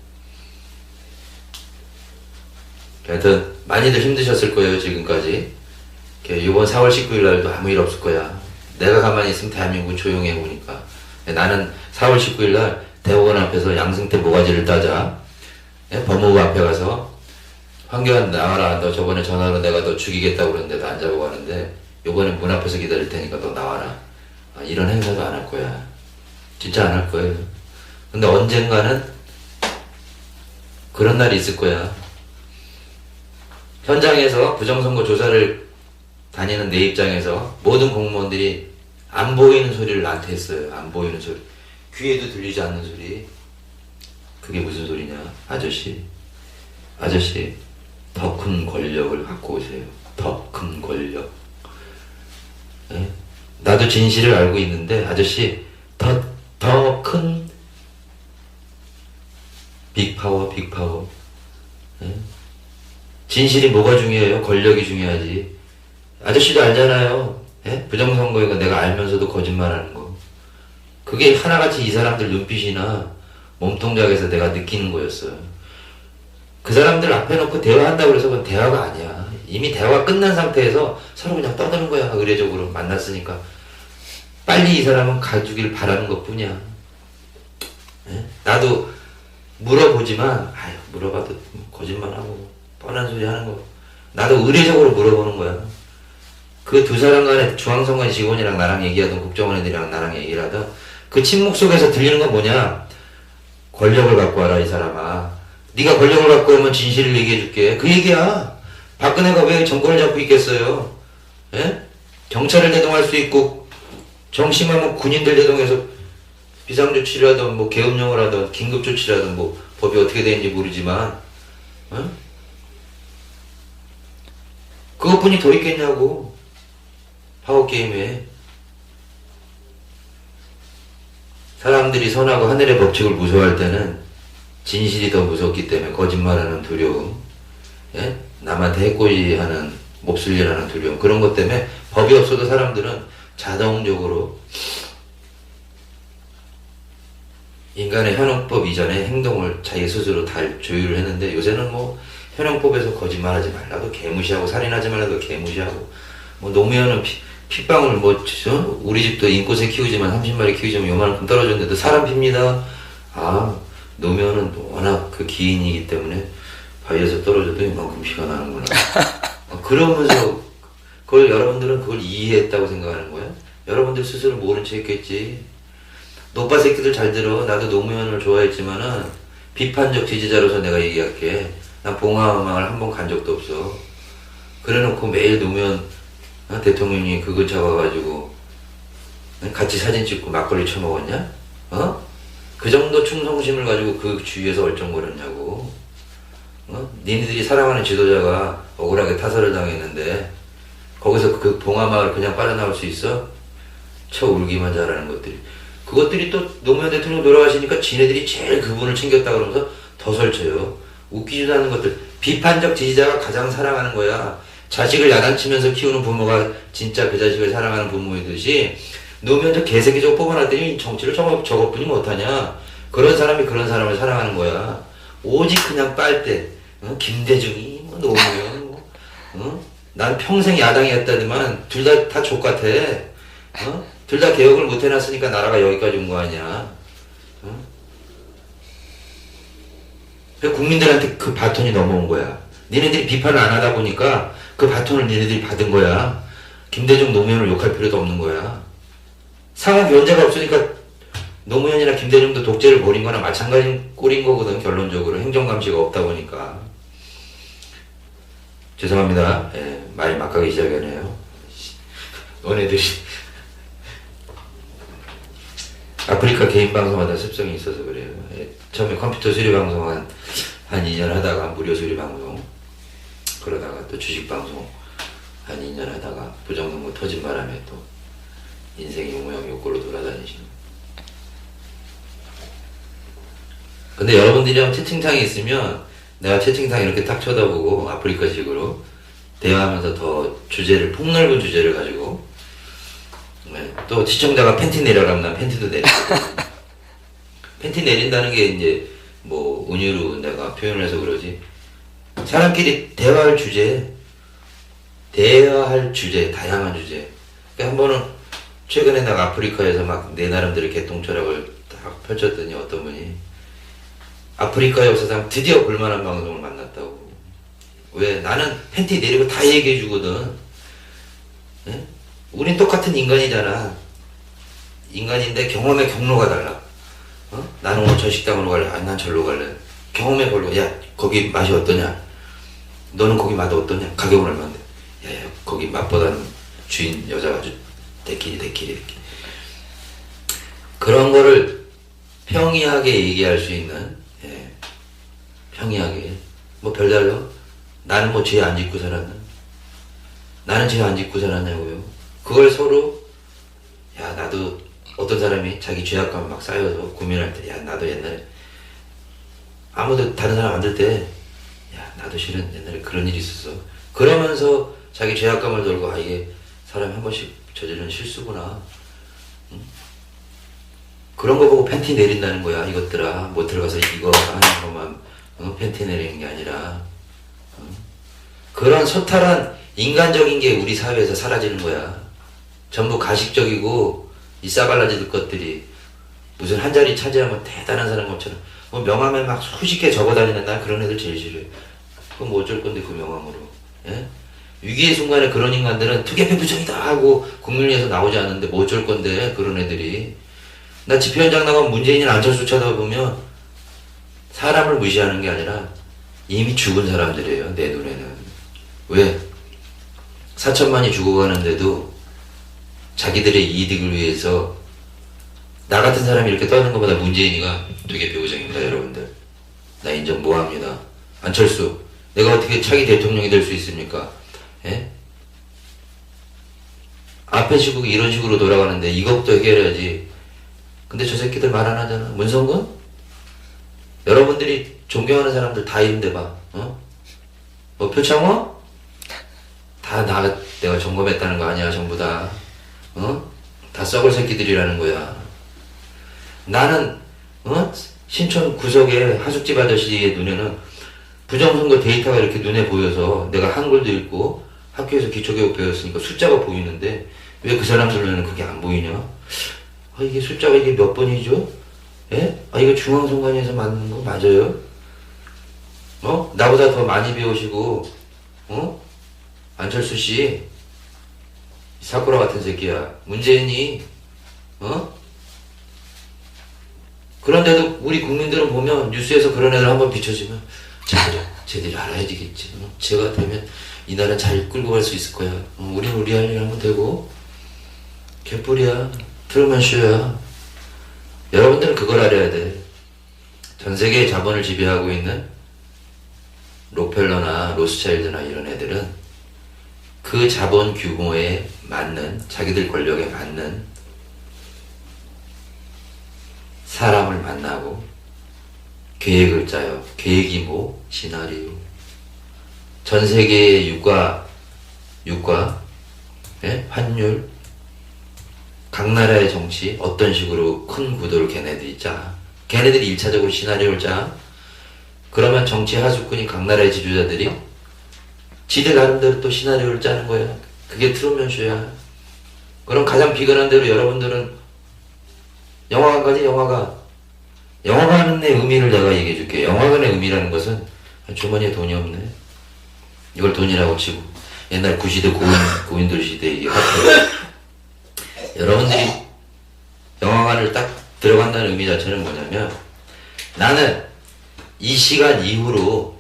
하여튼 많이들 힘드셨을 거예요. 지금까지. 이번 4월 19일 날도 아무 일 없을 거야. 내가 가만히 있으면 대한민국은 조용해 보니까. 나는 4월 19일 날 대법원 앞에서 양승태 모가지를 따자. 법무부 앞에 가서 황교안 나와라. 너 저번에 전화로 내가 너 죽이겠다고 그러는데 너 안 잡아가는데 요번에 문 앞에서 기다릴 테니까 너 나와라. 이런 행사도 안 할 거야. 진짜 안 할 거예요. 근데 언젠가는 그런 날이 있을 거야. 현장에서 부정선거 조사를 다니는 내 입장에서 모든 공무원들이 안 보이는 소리를 나한테 했어요. 안 보이는 소리. 귀에도 들리지 않는 소리. 그게 무슨 소리냐. 아저씨 더 큰 권력을 갖고 오세요. 더 큰 권력. 예? 나도 진실을 알고 있는데 아저씨 더 큰 빅파워. 예? 진실이 뭐가 중요해요? 권력이 중요하지. 아저씨도 알잖아요. 예? 부정선거인 거 내가 알면서도 거짓말하는 거. 그게 하나같이 이 사람들 눈빛이나 몸동작에서 내가 느끼는 거였어요. 그 사람들 앞에 놓고 대화한다고 해서 그건 대화가 아니야. 이미 대화가 끝난 상태에서 서로 그냥 떠드는 거야. 의례적으로 만났으니까. 빨리 이 사람은 가주길 바라는 것 뿐이야. 예? 나도 물어보지만 물어봐도 거짓말하고 뻔한 소리 하는 거. 나도 의례적으로 물어보는 거야. 그 두 사람 간에 중앙선관 직원이랑 나랑 얘기하던 국정원 애들이랑 나랑 얘기를 하던 그 침묵 속에서 들리는 건 뭐냐. 권력을 갖고 와라 이 사람아. 네가 권력을 갖고 오면 진실을 얘기해 줄게. 그 얘기야. 박근혜가 왜 정권을 잡고 있겠어요. 예? 경찰을 대동할 수 있고 정심하면 군인들 대동해서 비상조치를 하던 뭐 계엄령을 하던 긴급조치를 하던 뭐 법이 어떻게 되는지 모르지만 그것뿐이 더 있겠냐고. 파워게임에 사람들이 선하고 하늘의 법칙을 무서워할 때는 진실이 더 무섭기 때문에 거짓말하는 두려움, 예? 남한테 해코지하는 몹쓸려하는 두려움, 그런 것 때문에 법이 없어도 사람들은 자동적으로 인간의 현행법 이전에 행동을 자기 스스로 다 조율을 했는데 요새는 뭐 현행법에서 거짓말하지 말라도 개무시하고 살인하지 말라도 개무시하고 뭐 노무현은 핏방울 뭐 우리 집도 인꽃에 키우지만 30마리 키우지만 요만큼 떨어졌는데도 사람 핍니다. 노무현은 워낙 그 기인이기 때문에 바위에서 떨어져도 이만큼 피가 나는구나. 그러면서 그걸 여러분들은 그걸 이해했다고 생각하는 거야? 여러분들 스스로 모른 체 했겠지. 노빠 새끼들 잘 들어. 나도 노무현을 좋아했지만은 비판적 지지자로서 내가 얘기할게. 난 봉화음악을 한 번 간 적도 없어. 그래놓고 매일 노무현 대통령이 그거 잡아가지고 같이 사진 찍고 막걸리 처먹었냐? 그 정도 충성심을 가지고 그 주위에서 얼쩡거렸냐고. 니네들이 사랑하는 지도자가 억울하게 타살을 당했는데 거기서 그 봉화마을 그냥 빠져나올 수 있어? 쳐 울기만 잘하는 것들이. 그것들이 또 노무현 대통령 돌아가시니까 지네들이 제일 그분을 챙겼다 그러면서 더 설쳐요. 웃기지도 않은 것들. 비판적 지지자가 가장 사랑하는 거야. 자식을 야단치면서 키우는 부모가 진짜 그 자식을 사랑하는 부모이듯이 노무현 저 개새끼 저거 뽑아놨더니 정치를 저것뿐이 못하냐. 그런 사람이 그런 사람을 사랑하는 거야. 오직 그냥 빨대. 김대중이 뭐 노무현 난 평생 야당이었다지만 둘 다 족같아. 둘 다 개혁을 못 해놨으니까 나라가 여기까지 온 거 아니야. 국민들한테 그 바톤이 넘어온 거야. 니네들이 비판을 안 하다 보니까 그 바톤을 니네들이 받은 거야. 김대중 노무현을 욕할 필요도 없는 거야. 상황 변제가 없으니까 노무현이나 김대중도 독재를 벌인 거나 마찬가지인 꼴인 거거든. 결론적으로 행정감시가 없다 보니까. 죄송합니다. 예, 말이 막가기 시작하네요. 너네들이 아프리카 개인 방송하다 습성이 있어서 그래요. 처음에 컴퓨터 수리 방송 한 2년 하다가 무료 수리 방송 그러다가 또 주식방송 한 2년 하다가 부정선거 터진 바람에 또 인생이 우양욕골로 돌아다니시는. 근데 여러분들이랑 채팅창에 있으면 내가 채팅창 이렇게 딱 쳐다보고 아프리카식으로 대화하면서 더 주제를, 폭넓은 주제를 가지고, 네. 또 시청자가 팬티 내려가면 난 팬티도 내리고 팬티 내린다는 게 이제 뭐 은유로 내가 표현을 해서 그러지, 사람끼리 대화할 주제, 다양한 주제. 그러니까 한 번은 최근에 내가 아프리카에서 막 내 나름대로 개똥철학을 딱 펼쳤더니 어떤 분이 아프리카 역사상 드디어 볼만한 방송을 만났다고. 왜? 나는 팬티 내리고 다 얘기해 주거든. 예? 우린 똑같은 인간이잖아. 인간인데 경험의 경로가 달라. 어? 나는 오늘 저 식당으로 갈래. 아니, 난 절로 갈래. 경험의 걸로. 야, 거기 맛이 어떠냐? 너는 거기 맛 어떠냐? 가격은 얼마인데? 야, 거기 맛보다는 주인 여자가 대끼리. 그런 거를 평이하게 얘기할 수 있는, 예, 평이하게. 뭐 별달러? 나는 뭐 죄 안 짓고 살았나? 나는 죄 안 짓고 살았냐고요? 그걸 서로, 야, 나도, 어떤 사람이 자기 죄악감 막 쌓여서 고민할 때, 야, 나도 옛날에 아무도 다른 사람 안 들 때, 야, 나도 실은 옛날에 그런 일이 있었어. 그러면서 자기 죄악감을 돌고, 아, 이게 사람이 한 번씩 저지르는 실수구나. 응? 그런 거 보고 팬티 내린다는 거야. 이것들아, 못 들어가서 이거 하는 것만, 팬티 내리는 게 아니라. 그런 소탈한 인간적인 게 우리 사회에서 사라지는 거야. 전부 가식적이고 이 싸발라질 것들이 무슨 한 자리 차지하면 대단한 사람 것처럼 뭐 명함에 막 수십 개 적어다니는, 난 그런 애들 제일 싫어요. 그럼 뭐 어쩔 건데 그 명함으로. 예? 위기의 순간에 그런 인간들은 투개표 부정이다 하고 국민위에서 나오지 않는데 뭐 어쩔 건데 그런 애들이. 나 집회 현장 나가면 문재인이나 안철수 쳐다보면 사람을 무시하는 게 아니라 이미 죽은 사람들이에요. 내 눈에는. 왜? 4천만이 죽어가는데도 자기들의 이득을 위해서 나 같은 사람이 이렇게 떠는 것보다 문재인이가 되게 배우정입니다. 여러분들, 나 인정 모합니다. 안철수, 내가 어떻게 차기 대통령이 될 수 있습니까? 예? 앞에 시국이 이런 식으로 돌아가는데 이것도 해결해야지. 근데 저 새끼들 말 안 하잖아. 문성근? 여러분들이 존경하는 사람들 다 이름 대봐. 어? 뭐 표창원? 다 내가 점검했다는 거 아니야. 전부 다. 어? 다 썩을 새끼들이라는 거야. 나는 신촌 구석에 하숙집 아저씨의 눈에는 부정선거 데이터가 이렇게 눈에 보여서 내가 한글도 읽고 학교에서 기초교육 배웠으니까 숫자가 보이는데 왜 그 사람들 눈에는 그게 안 보이냐? 아, 이게 숫자가 이게 몇 번이죠? 예? 아, 이거 중앙선관위에서 맞는 거 맞아요? 나보다 더 많이 배우시고 안철수 씨, 사쿠라 같은 새끼야. 문재인이, 그런데도 우리 국민들은 보면 뉴스에서 그런 애들 한번 비춰주면, 쟤들이 알아야지겠지. 제가 되면 이 나라 잘 끌고 갈 수 있을 거야. 우리는 우리 할 일 하면 되고, 개뿔이야. 트루먼 쇼야. 여러분들은 그걸 알아야 돼. 전 세계의 자본을 지배하고 있는 록펠러나 로스차일드나 이런 애들은 그 자본 규모에 맞는, 자기들 권력에 맞는 사람을 만나고 계획을 짜요. 계획이 뭐? 시나리오. 전 세계의 유가, 예? 환율, 각 나라의 정치, 어떤 식으로 큰 구도를 걔네들이 짜. 걔네들이 1차적으로 시나리오를 짜. 그러면 정치 하수꾼이 각 나라의 지도자들이 지들 나름대로 또 시나리오를 짜는 거야. 그게 트루먼 쇼야. 그럼 가장 비근한 대로 여러분들은 영화관 가지, 영화관. 영화관의 의미를 내가 얘기해 줄게. 영화관의 의미라는 것은 주머니에 돈이 없네. 이걸 돈이라고 치고. 옛날 구시대 고인돌 시대 이게 화폐. 여러분들이 영화관을 딱 들어간다는 의미 자체는 뭐냐면, 나는 이 시간 이후로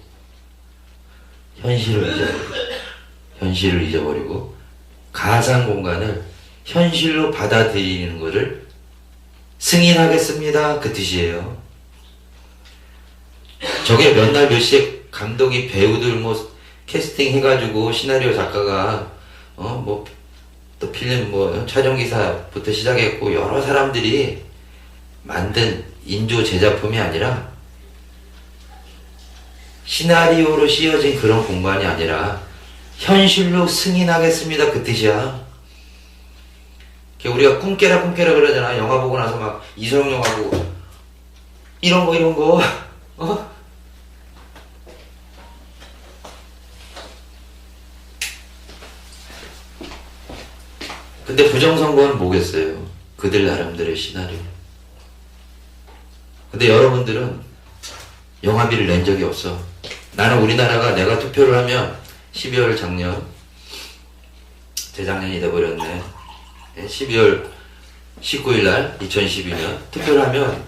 현실을 잊어버리고 가상 공간을 현실로 받아들이는 것을 승인하겠습니다. 그 뜻이에요. 저게 몇 날 몇 시에 감독이, 배우들, 뭐 캐스팅 해가지고 시나리오 작가가 뭐 또 필름 뭐 촬영기사부터 시작했고 여러 사람들이 만든 인조 제작품이 아니라 시나리오로 씌워진 그런 공간이 아니라 현실로 승인하겠습니다 그 뜻이야. 우리가 꿈깨라 꿈깨라 그러잖아. 영화 보고 나서 막 이소룡 영화 보고 이런 거 근데 부정선거는 뭐겠어요? 그들 나름대로의 시나리오. 근데 여러분들은 영화비를 낸 적이 없어. 나는 우리나라가 내가 투표를 하면 12월 작년 재작년이 돼버렸네. 12월 19일날 2012년 투표를 하면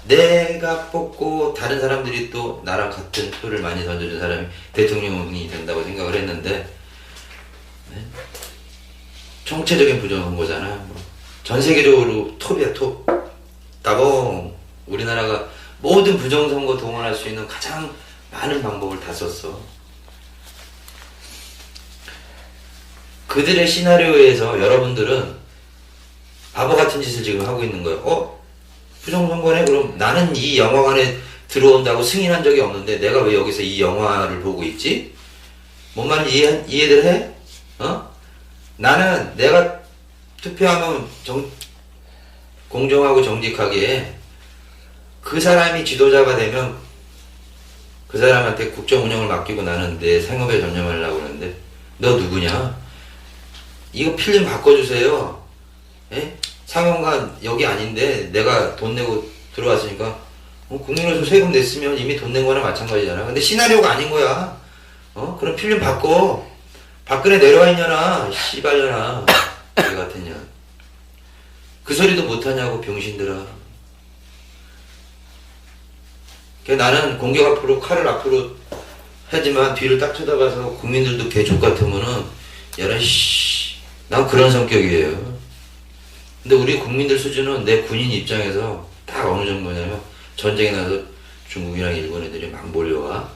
내가 뽑고 다른 사람들이 또 나랑 같은 표를 많이 던져준 사람이 대통령이 된다고 생각을 했는데 총체적인 부정선거잖아. 전 세계적으로 톱이야 톱. 따봉. 우리나라가 모든 부정선거 동원할 수 있는 가장 많은 방법을 다 썼어. 그들의 시나리오에서 여러분들은 바보 같은 짓을 지금 하고 있는 거예요. 부정선거네? 그럼 나는 이 영화관에 들어온다고 승인한 적이 없는데 내가 왜 여기서 이 영화를 보고 있지? 뭔 말인지 이해들 해? 나는 내가 투표하면 공정하고 정직하게 그 사람이 지도자가 되면 그 사람한테 국정 운영을 맡기고 나는 내 생업에 전념하려고 그러는데 너 누구냐? 이거 필름 바꿔주세요. 에? 상영관 여기 아닌데 내가 돈 내고 들어왔으니까 국민으로서 세금 냈으면 이미 돈 낸 거나 마찬가지잖아. 근데 시나리오가 아닌 거야. 그럼 필름 바꿔. 박근혜 내려와 있냐나 씨발려나 이 같은 년. 그 소리도 못하냐고 병신들아. 나는 공격 앞으로 칼을 앞으로 하지만 뒤를 딱 쳐다봐서 국민들도 개족 같으면은 야라 씨. 난 그런 성격이에요. 근데 우리 국민들 수준은 내 군인 입장에서 딱 어느 정도냐면 전쟁에 나서 중국이랑 일본 애들이 막 몰려와.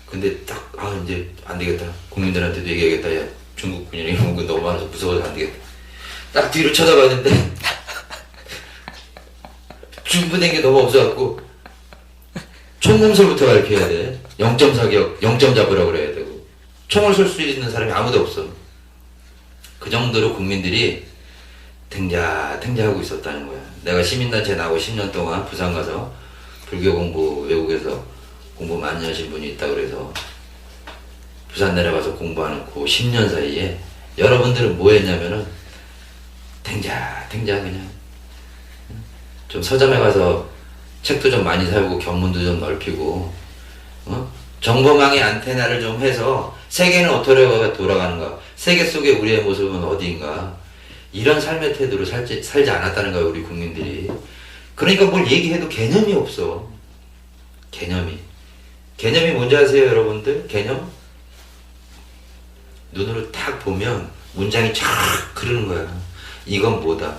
근데 딱 이제 안 되겠다. 국민들한테도 얘기하겠다. 야 중국 군인이 일본 군 너무 많아서 무서워서 안 되겠다. 딱 뒤로 쳐다봤는데 준비된 게 너무 없어갖고 총검술부터 가르쳐야 돼. 0점 사격, 0점 잡으라고 그래야 되고 총을 쏠 수 있는 사람이 아무도 없어. 그 정도로 국민들이 탱자하고 있었다는 거야. 내가 시민단체 나오고 10년 동안 부산 가서 불교 공부 외국에서 공부 많이 하신 분이 있다 그래서 부산 내려가서 공부하놓고 10년 사이에 여러분들은 뭐 했냐면은 탱자 그냥 좀 서점에 가서 책도 좀 많이 사고 견문도 좀 넓히고 정보망의 안테나를 좀 해서 세계는 어떻게 돌아가는가, 세계 속에 우리의 모습은 어디인가, 이런 삶의 태도로 살지 않았다는 거야 우리 국민들이. 그러니까 뭘 얘기해도 개념이 없어. 개념이 뭔지 아세요 여러분들? 개념? 눈으로 딱 보면 문장이 쫙 흐르는 거야. 이건 뭐다,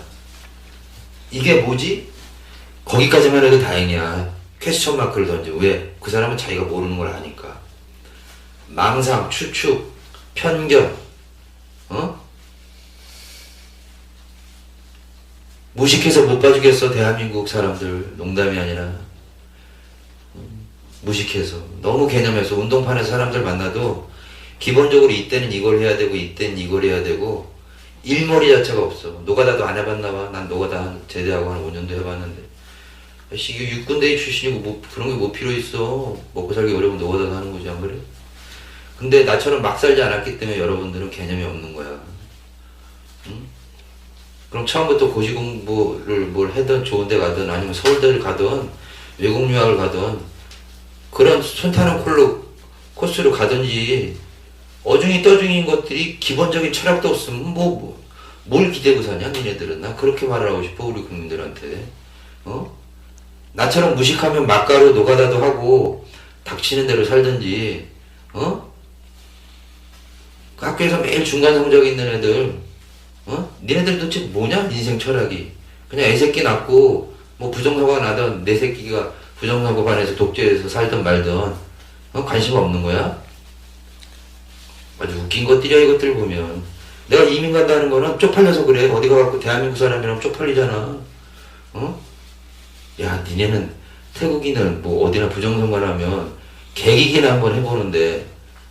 이게 뭐지? 거기까지만 해도 다행이야. 퀘스천 마크를 던져. 왜? 그 사람은 자기가 모르는 걸 아니까. 망상, 추측, 편견, 무식해서 못 봐주겠어 대한민국 사람들. 농담이 아니라 무식해서 너무 개념해서 운동판에서 사람들 만나도 기본적으로 이때는 이걸 해야 되고 이때는 이걸 해야 되고 일머리 자체가 없어. 노가다도 안 해봤나봐. 난 노가다 제대하고 한 5년도 해봤는데 이게 육군대위 출신이고 뭐 그런 게 뭐 필요 있어. 먹고 살기 어려우면 노가다도 하는 거지 안 그래? 근데 나처럼 막 살지 않았기 때문에 여러분들은 개념이 없는 거야. 응? 그럼 처음부터 고시 공부를 뭘 하든 좋은 데 가든 아니면 서울대를 가든 외국 유학을 가든 그런 손타는 코스로 가든지 어중이 떠중인 것들이 기본적인 철학도 없으면 뭘 기대고 사냐 니네들은. 나 그렇게 말을 하고 싶어 우리 국민들한테. 나처럼 무식하면 막가로 노가다도 하고 닥치는 대로 살든지 그 학교에서 매일 중간 성적 있는 애들 니네들 도대체 뭐냐 인생 철학이. 그냥 애새끼 낳고 뭐 부정사고가 나든 내 새끼가 부정사고 반에서 독재해서 살든 말든 관심 없는 거야? 아주 웃긴 것들이야 이것들 보면. 내가 이민 간다는 거는 쪽팔려서 그래. 어디 가갖고 대한민국 사람이라면 쪽팔리잖아. 어? 야 니네는 태국인은 뭐 어디나 부정선거라면 개기기나 한번 해보는데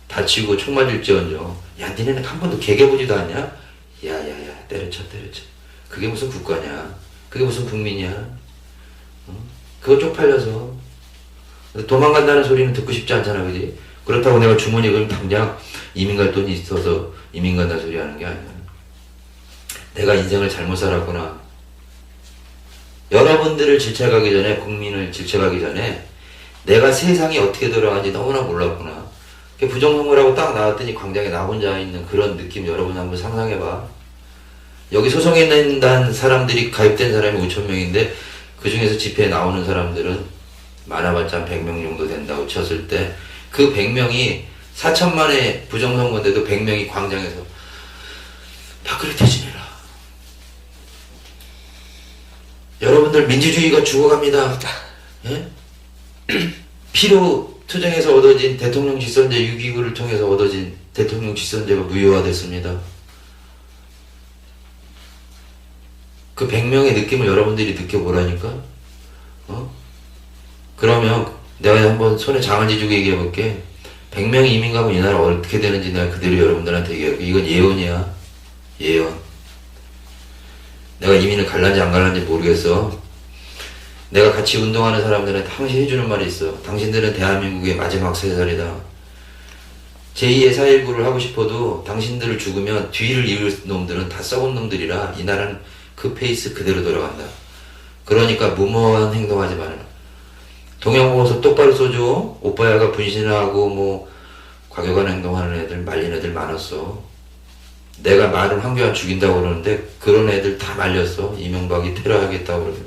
다치고 총 맞을지언정 야 니네는 한 번도 개개보지도 않냐? 야야야 때려쳐. 그게 무슨 국가냐? 그게 무슨 국민이야? 어? 그거 쪽팔려서 도망간다는 소리는 듣고 싶지 않잖아 그지? 그렇다고 내가 주머니에 그럼 당장 이민 갈 돈이 있어서 이민 간다는 소리 하는 게 아니야. 내가 인생을 잘못 살았구나. 여러분들을 질책하기 전에, 국민을 질책하기 전에 내가 세상이 어떻게 돌아가는지 너무나 몰랐구나. 부정선거라고 딱 나왔더니 광장에 나 혼자 있는 그런 느낌 여러분 한번 상상해봐. 여기 소송에 낸다는 사람들이 가입된 사람이 5,000명인데 그 중에서 집회에 나오는 사람들은 많아봤자 100명 정도 된다고 쳤을 때 그 100명이 4천만의 부정선거인데도 100명이 광장에서 박근혜 퇴진해라. 여러분들 민주주의가 죽어갑니다. 예? 피로 투쟁에서 얻어진 대통령 직선제 6.29를 통해서 얻어진 대통령 직선제가 무효화됐습니다. 그 100명의 느낌을 여러분들이 느껴보라니까. 그러면 내가 한번 손에 장을 지주고 얘기해볼게. 100명이 이민 가면 이 나라 어떻게 되는지 내가 그대로 여러분들한테 얘기할게. 이건 예언이야. 예언. 내가 이민을 갈란지 안 갈란지 모르겠어. 내가 같이 운동하는 사람들한테 항상 해주는 말이 있어. 당신들은 대한민국의 마지막 3살이다. 제2의 4.19를 하고 싶어도 당신들을 죽으면 뒤를 이을 놈들은 다 썩은 놈들이라 이 나라는 그 페이스 그대로 돌아간다. 그러니까 무모한 행동하지 말아라. 동양 보고서 똑바로 써줘. 오빠야가 분신하고 뭐 과격한 행동하는 애들 말린 애들 많았어. 내가 말은 황교안 죽인다고 그러는데 그런 애들 다 말렸어. 이명박이 테러하겠다고 그러면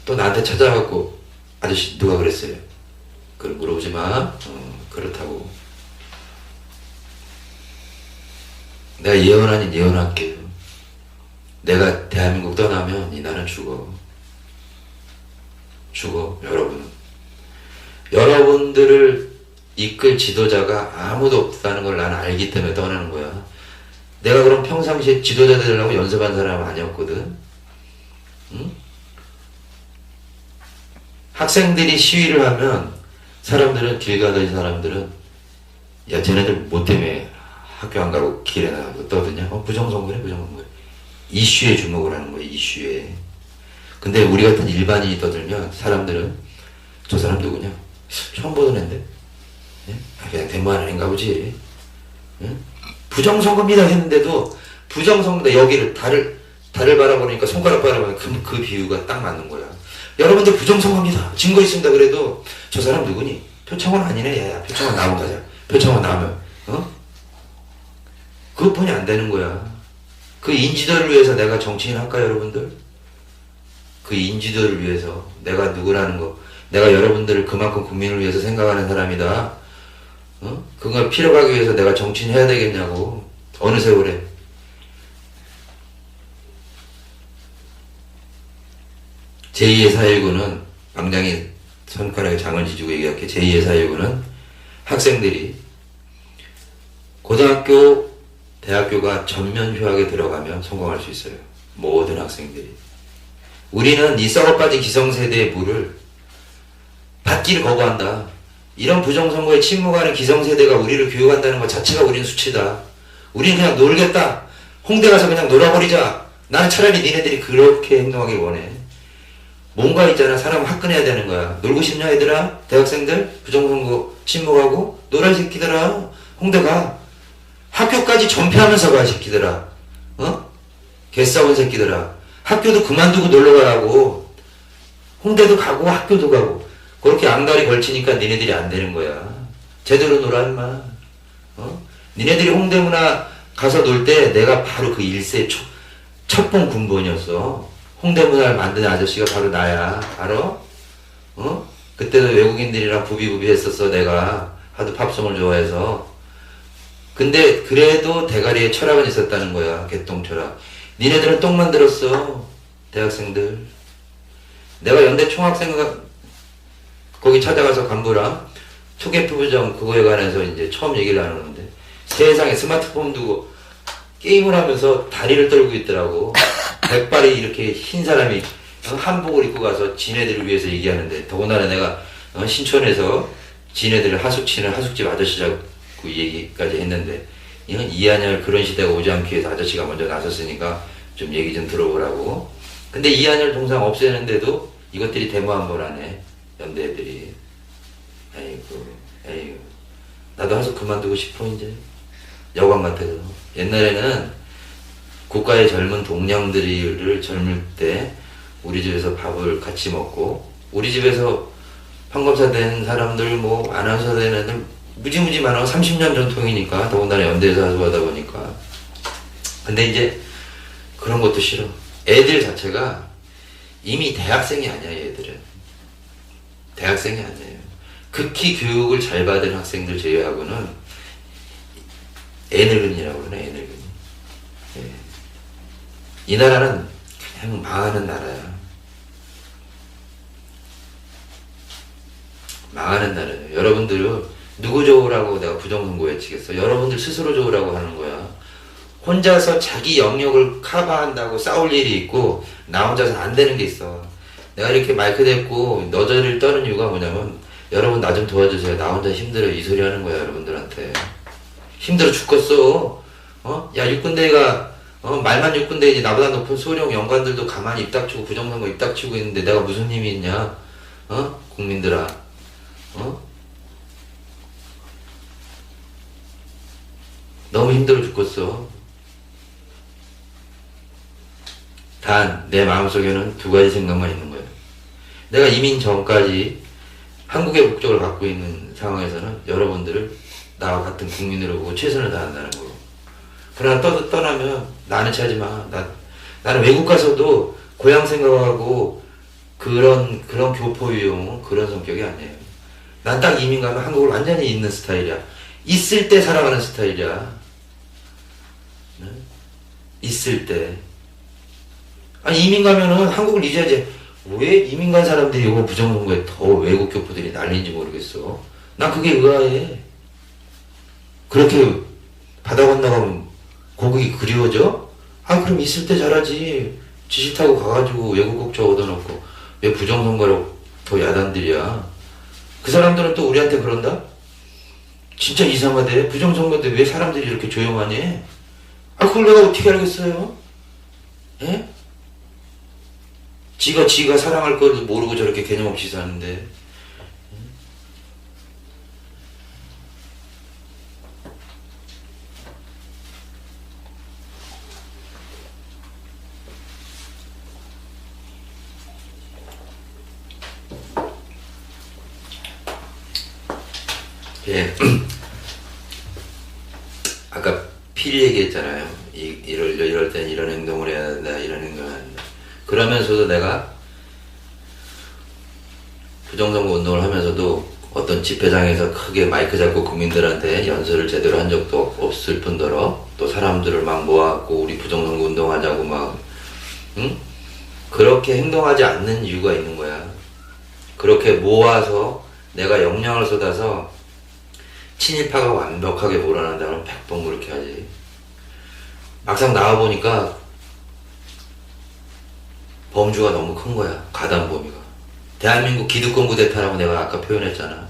또 나한테 찾아갖고 아저씨 누가 그랬어요? 그걸 물어보지 마. 그렇다고. 내가 예언 아닌 예언할게요. 내가 대한민국 떠나면 이 나라는 죽어. 여러분은. 여러분들을 이끌 지도자가 아무도 없다는 걸 나는 알기 때문에 떠나는 거야. 내가 그럼 평상시에 지도자 되려고 연습한 사람은 아니었거든. 응? 학생들이 시위를 하면 사람들은 길 가던 사람들은 야 쟤네들 뭐 때문에 학교 안 가고 길에 나가고 떠드냐? 부정선거래. 이슈에 주목을 하는 거야. 이슈에. 근데 우리 같은 일반인이 떠들면 사람들은 저 사람 누구냐? 처음 보던 앤데 예? 그냥 대무한 아닌가 보지. 예? 부정선거입니다 했는데도 부정선거다. 여기를 달을 바라보니까 손가락 바라보니까 그 비유가 딱 맞는 거야. 여러분들 부정선거입니다. 증거 있습니다. 그래도 저 사람 누구니? 표창원 아니네. 야 표창원 나오면 가자. 표창원 나오면 그것뿐이 안 되는 거야. 그 인지도를 위해서 내가 정치인 할까 여러분들? 그 인지도를 위해서 내가 누구라는 거, 내가 여러분들을 그만큼 국민을 위해서 생각하는 사람이다. 그걸 피력하기 위해서 내가 정치인 해야 되겠냐고. 어느 세월에. 제2의 4.19는 방장이 손가락에 장을 지주고 얘기할게. 제2의 4.19는 학생들이 고등학교, 대학교가 전면 휴학에 들어가면 성공할 수 있어요. 모든 학생들이. 우리는 이 썩어빠진 기성세대의 물을 받기를 거부한다. 이런 부정선거에 침묵하는 기성세대가 우리를 교육한다는 것 자체가 우리는 수치다. 우리는 그냥 놀겠다. 홍대 가서 그냥 놀아버리자. 나는 차라리 니네들이 그렇게 행동하길 원해. 뭔가 있잖아. 사람 화끈해야 되는 거야. 놀고 싶냐 얘들아? 대학생들? 부정선거 침묵하고? 놀아 이 새끼들아. 홍대 가. 학교까지 전폐하면서 가 이 새끼들아. 개싸운 새끼들아. 학교도 그만두고 놀러가라고. 홍대도 가고 학교도 가고. 그렇게 양다리 걸치니까 니네들이 안 되는 거야. 제대로 놀아 임마. 니네들이 홍대문화 가서 놀 때 내가 바로 그 1세 첫번 군번이었어. 홍대문화를 만든 아저씨가 바로 나야. 알아? 그때도 외국인들이랑 부비부비 했었어. 내가 하도 팝송을 좋아해서. 근데 그래도 대가리에 철학은 있었다는 거야. 개똥 철학. 니네들은 똥 만들었어. 대학생들. 내가 연대 총학생가 거기 찾아가서 간부랑 투개표 부정 그거에 관해서 이제 처음 얘기를 나누는데 세상에 스마트폰 두고 게임을 하면서 다리를 떨고 있더라고. 백발이 이렇게 흰 사람이 한복을 입고 가서 지네들을 위해서 얘기하는데, 더군다나 내가 신촌에서 지네들을 하숙치는 하숙집 아저씨라고 얘기까지 했는데, 이건 이한열 그런 시대가 오지 않기 위해서 아저씨가 먼저 나섰으니까 좀 얘기 좀 들어보라고. 근데 이한열 동상 없애는데도 이것들이 데모 한 번 하네, 연대 애들이. 에이구. 나도 하숙 그만두고 싶어, 이제. 여관 같아서. 옛날에는 국가의 젊은 동량들을 젊을 때 우리 집에서 밥을 같이 먹고, 우리 집에서 판검사 된 사람들, 뭐 아나운서 된 애들 무지무지 많아. 30년 전통이니까. 더군다나 연대에서 하숙하다 보니까. 근데 이제 그런 것도 싫어. 애들 자체가 이미 대학생이 아니야. 얘들은 대학생이 아니에요. 극히 교육을 잘 받은 학생들 제외하고는 애늙은이라고 그러네. 애늙은이. 예. 이 나라는 그냥 망하는 나라야. 망하는 나라예요. 여러분들 누구 좋으라고 내가 부정선거 외치겠어. 여러분들 스스로 좋으라고 하는 거야. 혼자서 자기 영역을 커버한다고 싸울 일이 있고, 나 혼자서 안 되는 게 있어. 내가 이렇게 마이크 댔고 너저리를 떠는 이유가 뭐냐면, 여러분 나 좀 도와주세요. 나 혼자 힘들어요. 이 소리 하는 거야. 여러분들한테 힘들어 죽겠어. 야, 육군대가 말만 육군대이지 나보다 높은 소령 연관들도 가만히 입 닥치고 부정선거 입 닥치고 있는데 내가 무슨 힘이 있냐? 국민들아. 너무 힘들어 죽겠어. 단 내 마음속에는 두 가지 생각만 있는 거예요. 내가 이민 전까지 한국의 국적을 갖고 있는 상황에서는 여러분들을 나와 같은 국민으로 보고 최선을 다한다는 거고. 그러나 떠나면 나는 차지 마. 나는 외국 가서도 고향 생각하고 그런 교포유용 그런 성격이 아니에요. 난 딱 이민 가면 한국을 완전히 잊는 스타일이야. 있을 때 살아가는 스타일이야. 네? 있을 때. 아니, 이민 가면은 한국을 잊어야지. 왜 이민 간 사람들이 이거 부정선거에 더 외국 교포들이 난리인지 모르겠어. 난 그게 의아해. 그렇게 바다 건너가면 고국이 그리워져? 그럼 있을 때 잘하지. 지시 타고 가가지고 외국 국적 얻어놓고 왜 부정선거로 더 야단들이야. 그 사람들은 또 우리한테 그런다? 진짜 이상하대. 부정선거 때 왜 사람들이 이렇게 조용하니? 그걸 내가 어떻게 알겠어요? 예? 지가 사랑할 걸 모르고 저렇게 개념 없이 사는데. 예. 아까 필히 얘기했잖아요. 이럴 땐 이런 행동을 해야 된다, 이런 행동을 해야 된다. 그러면서도 내가 부정선거 운동을 하면서도 어떤 집회장에서 크게 마이크 잡고 국민들한테 연설을 제대로 한 적도 없을 뿐더러, 또 사람들을 막 모아갖고 우리 부정선거 운동하자고 막, 그렇게 행동하지 않는 이유가 있는 거야. 그렇게 모아서 내가 역량을 쏟아서 친일파가 완벽하게 몰아낸다면 100번 그렇게 하지. 막상 나와보니까 범주가 너무 큰 거야. 가담 범위가. 대한민국 기득권 부대타라고 내가 아까 표현했잖아.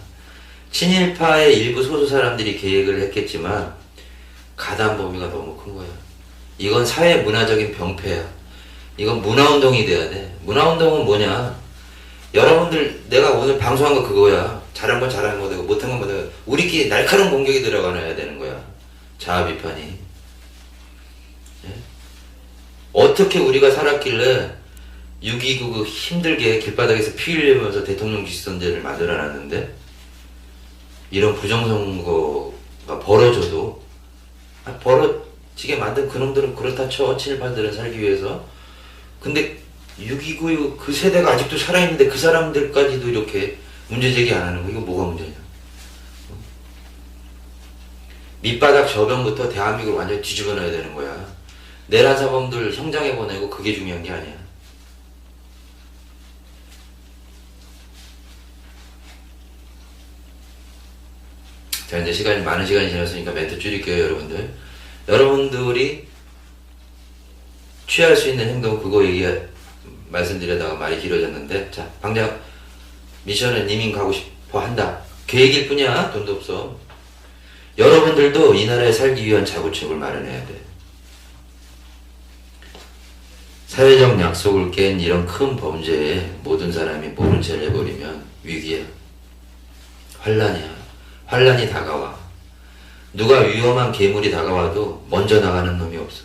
친일파의 일부 소수 사람들이 계획을 했겠지만 가담 범위가 너무 큰 거야. 이건 사회 문화적인 병폐야. 이건 문화운동이 돼야 돼. 문화운동은 뭐냐? 여러분들 내가 오늘 방송한 거 그거야. 잘한 건 잘한 거고 못한 건 못한 거. 우리끼리 날카로운 공격이 들어가야 되는 거야. 자아 비판이. 예? 어떻게 우리가 살았길래 6.29 그 힘들게 길바닥에서 피 흘리면서 대통령 지지선제를 만들어놨는데 이런 부정선거가 벌어져도 벌어지게 만든 그놈들은 그렇다 쳐. 친일파들은 살기 위해서. 근데 6.29 그 세대가 아직도 살아있는데 그 사람들까지도 이렇게 문제제기 안 하는 거, 이거 뭐가 문제냐. 밑바닥 저변부터 대한민국을 완전히 뒤집어 놔야 되는 거야. 내란 사범들 형장에 보내고 그게 중요한 게 아니야. 자, 이제 많은 시간이 지났으니까 멘트 줄일게요, 여러분들. 여러분들이 취할 수 있는 행동, 그거 말씀드리다가 말이 길어졌는데, 자, 당장 미션은 이민 가고 싶어 한다. 계획일 뿐이야. 돈도 없어. 여러분들도 이 나라에 살기 위한 자구책을 마련해야 돼. 사회적 약속을 깬 이런 큰 범죄에 모든 사람이 모른 채를 해버리면 위기야. 환란이야. 환란이 다가와. 누가 위험한 괴물이 다가와도 먼저 나가는 놈이 없어.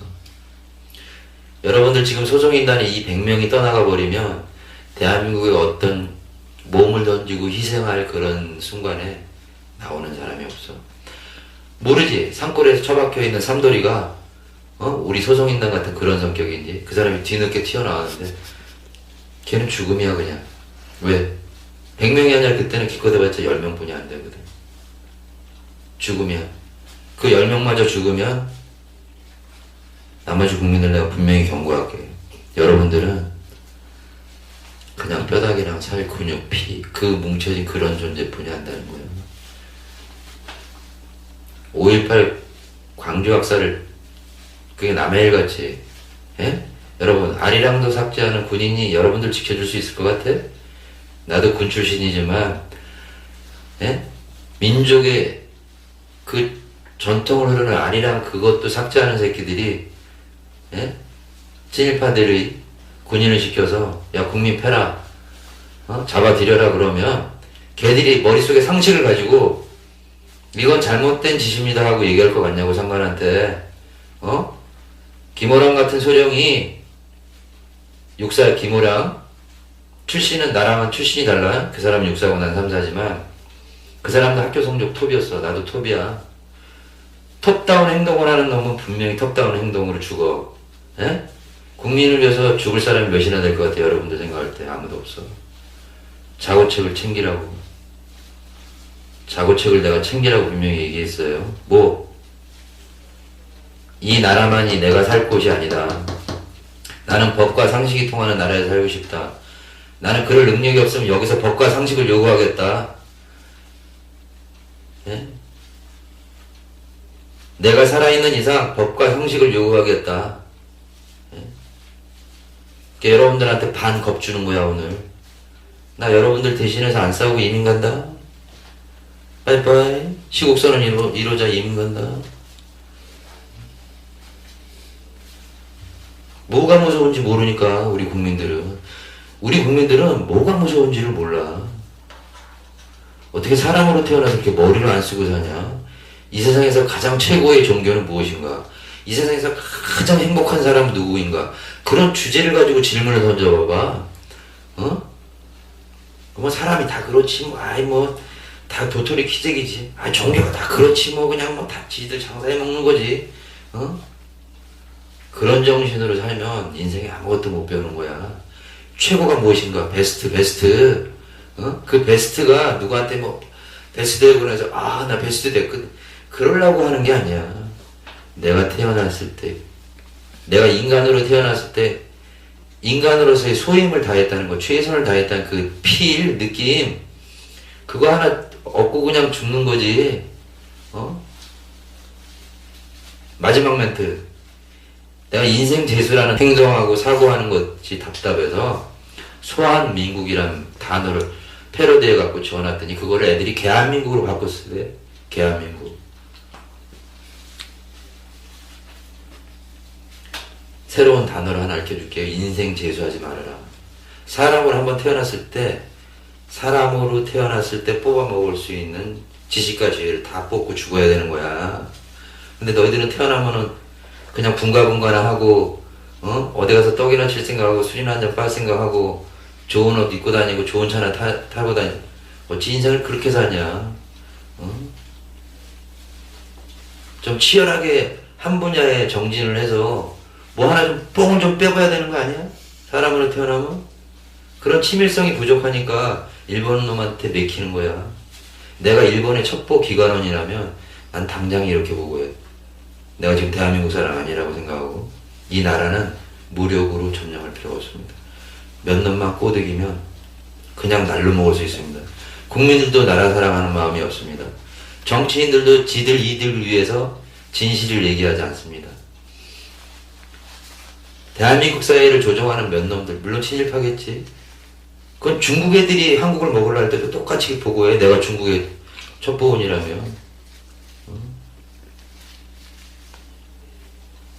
여러분들 지금 소송인단이 이 100명이 떠나가 버리면 대한민국에 어떤 몸을 던지고 희생할 그런 순간에 나오는 사람이 없어. 모르지. 산골에서 처박혀 있는 삼돌이가 우리 소송인단 같은 그런 성격인지. 그 사람이 뒤늦게 튀어나왔는데 걔는 죽음이야 그냥. 왜? 100명이 아니라 그때는 기껏 해봤자 10명뿐이 안 되거든. 죽음이야. 그 10명마저 죽으면 나머지 국민들 내가 분명히 경고할게. 여러분들은 그냥 뼈다귀랑 살, 근육, 피, 그 뭉쳐진 그런 존재뿐이 한다는 거예요. 5.18 광주 학살을 그게 남의 일 같이, 예? 여러분, 아리랑도 삭제하는 군인이 여러분들 지켜줄 수 있을 것 같아? 나도 군 출신이지만, 예? 민족의 그 전통을 흐르는 아리랑 그것도 삭제하는 새끼들이, 예? 친일파들이 군인을 시켜서, 야, 국민 패라, 잡아들여라 그러면, 걔들이 머릿속에 상식을 가지고, 이건 잘못된 짓입니다 하고 얘기할 것 같냐고, 상관한테. 김호랑 같은 소령이, 육사 김호랑, 출신은 나랑은 출신이 달라. 그 사람은 육사고 난 삼사지만, 그 사람도 학교 성적 톱이었어. 나도 톱이야. 톱다운 행동을 하는 놈은 분명히 톱다운 행동으로 죽어. 예? 국민을 위해서 죽을 사람이 몇이나 될 것 같아, 여러분들 생각할 때. 아무도 없어. 자고책을 챙기라고. 자고책을 내가 챙기라고 분명히 얘기했어요. 뭐? 이 나라만이 내가 살 곳이 아니다. 나는 법과 상식이 통하는 나라에 살고 싶다. 나는 그럴 능력이 없으면 여기서 법과 상식을 요구하겠다. 예? 내가 살아있는 이상 법과 상식을 요구하겠다. 예? 여러분들한테 반 겁 주는 거야 오늘. 나 여러분들 대신해서 안 싸우고 이민 간다. 빠이빠이. 시국선언 이루자 이민 간다. 뭐가 무서운지 모르니까 우리 국민들은 뭐가 무서운지를 몰라. 어떻게 사람으로 태어나서 이렇게 머리를 안 쓰고 사냐? 이 세상에서 가장 최고의 종교는 무엇인가? 이 세상에서 가장 행복한 사람은 누구인가? 그런 주제를 가지고 질문을 던져봐봐. 뭐 사람이 다 그렇지 뭐 다 도토리 키재기지. 종교가 다 그렇지 뭐 그냥 뭐 다 지들 장사해 먹는 거지. 그런 정신으로 살면 인생에 아무것도 못 배우는 거야. 최고가 무엇인가? 베스트. 그 베스트가 누구한테 뭐 베스트 되고 나서 나 베스트 됐거든. 그러려고 하는 게 아니야. 내가 태어났을 때, 내가 인간으로 태어났을 때 인간으로서의 소임을 다했다는 거, 최선을 다했다는 그 필, 느낌, 그거 하나 얻고 그냥 죽는 거지. 마지막 멘트. 내가 인생 재수라는 행동하고 사고하는 것이 답답해서 소한민국이라는 단어를 패러디해 갖고 지어놨더니 그거를 애들이 개한민국으로 바꿨어요. 개한민국. 새로운 단어를 하나 알려줄게요. 인생 재수하지 말아라. 사람으로 태어났을 때 뽑아먹을 수 있는 지식과 지혜를 다 뽑고 죽어야 되는 거야. 근데 너희들은 태어나면은 그냥 분가분가나 하고, 어디 가서 떡이나 칠 생각하고, 술이나 한잔 빨 생각하고, 좋은 옷 입고 다니고, 좋은 차나 타고 다니고, 어찌 인생을 그렇게 사냐? 좀 치열하게 한 분야에 정진을 해서, 뭐 하나 좀 뽕을 좀 빼봐야 되는 거 아니야? 사람으로 태어나면? 그런 치밀성이 부족하니까 일본 놈한테 맥히는 거야. 내가 일본의 첩보 기관원이라면 난 당장 이렇게 보고 해. 내가 지금 대한민국 사람 아니라고 생각하고 이 나라는 무력으로 점령할 필요가 없습니다. 몇 놈만 꼬드기면 그냥 날로 먹을 수 있습니다. 국민들도 나라 사랑하는 마음이 없습니다. 정치인들도 지들 이득을 위해서 진실을 얘기하지 않습니다. 대한민국 사회를 조종하는 몇 놈들, 물론 친일파겠지. 그건 중국 애들이 한국을 먹으려 할 때도 똑같이 보고해. 내가 중국의 첩보원이라면.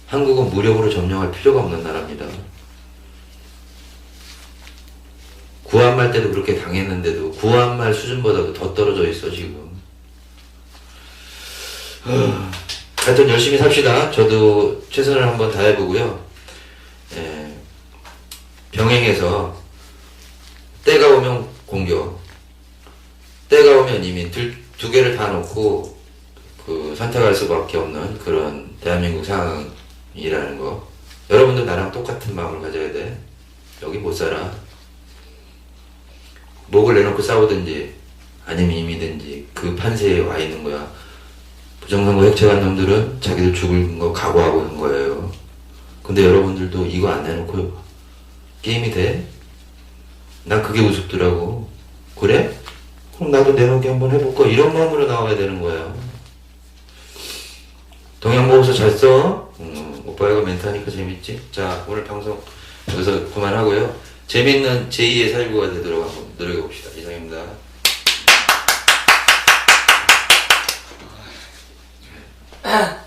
한국은 무력으로 점령할 필요가 없는 나라입니다. 구한말 때도 그렇게 당했는데도 구한말 수준보다도 더 떨어져 있어 지금. 하여튼 열심히 삽시다. 저도 최선을 한번 다해보고요. 병행해서 때가 오면 공격, 때가 오면 이민, 두 개를 다 놓고 선택할 수밖에 없는 그런 대한민국 상황이라는 거. 여러분들 나랑 똑같은 마음을 가져야 돼. 여기 못 살아. 목을 내놓고 싸우든지 아니면 이미든지 그 판세에 와 있는 거야. 부정선거 획책한 놈들은 자기들 죽을 거 각오하고 있는 거예요. 근데 여러분들도 이거 안 내놓고 게임이 돼? 난 그게 우습더라고. 그래? 그럼 나도 내놓기 한번 해볼까? 이런 마음으로 나와야 되는 거야. 동양 보고서 잘 써? 오빠 이거 멘트하니까 재밌지? 자, 오늘 방송 여기서 그만하고요. 재밌는 제2의 살구가 되도록 한번 노력해봅시다. 이상입니다. 아.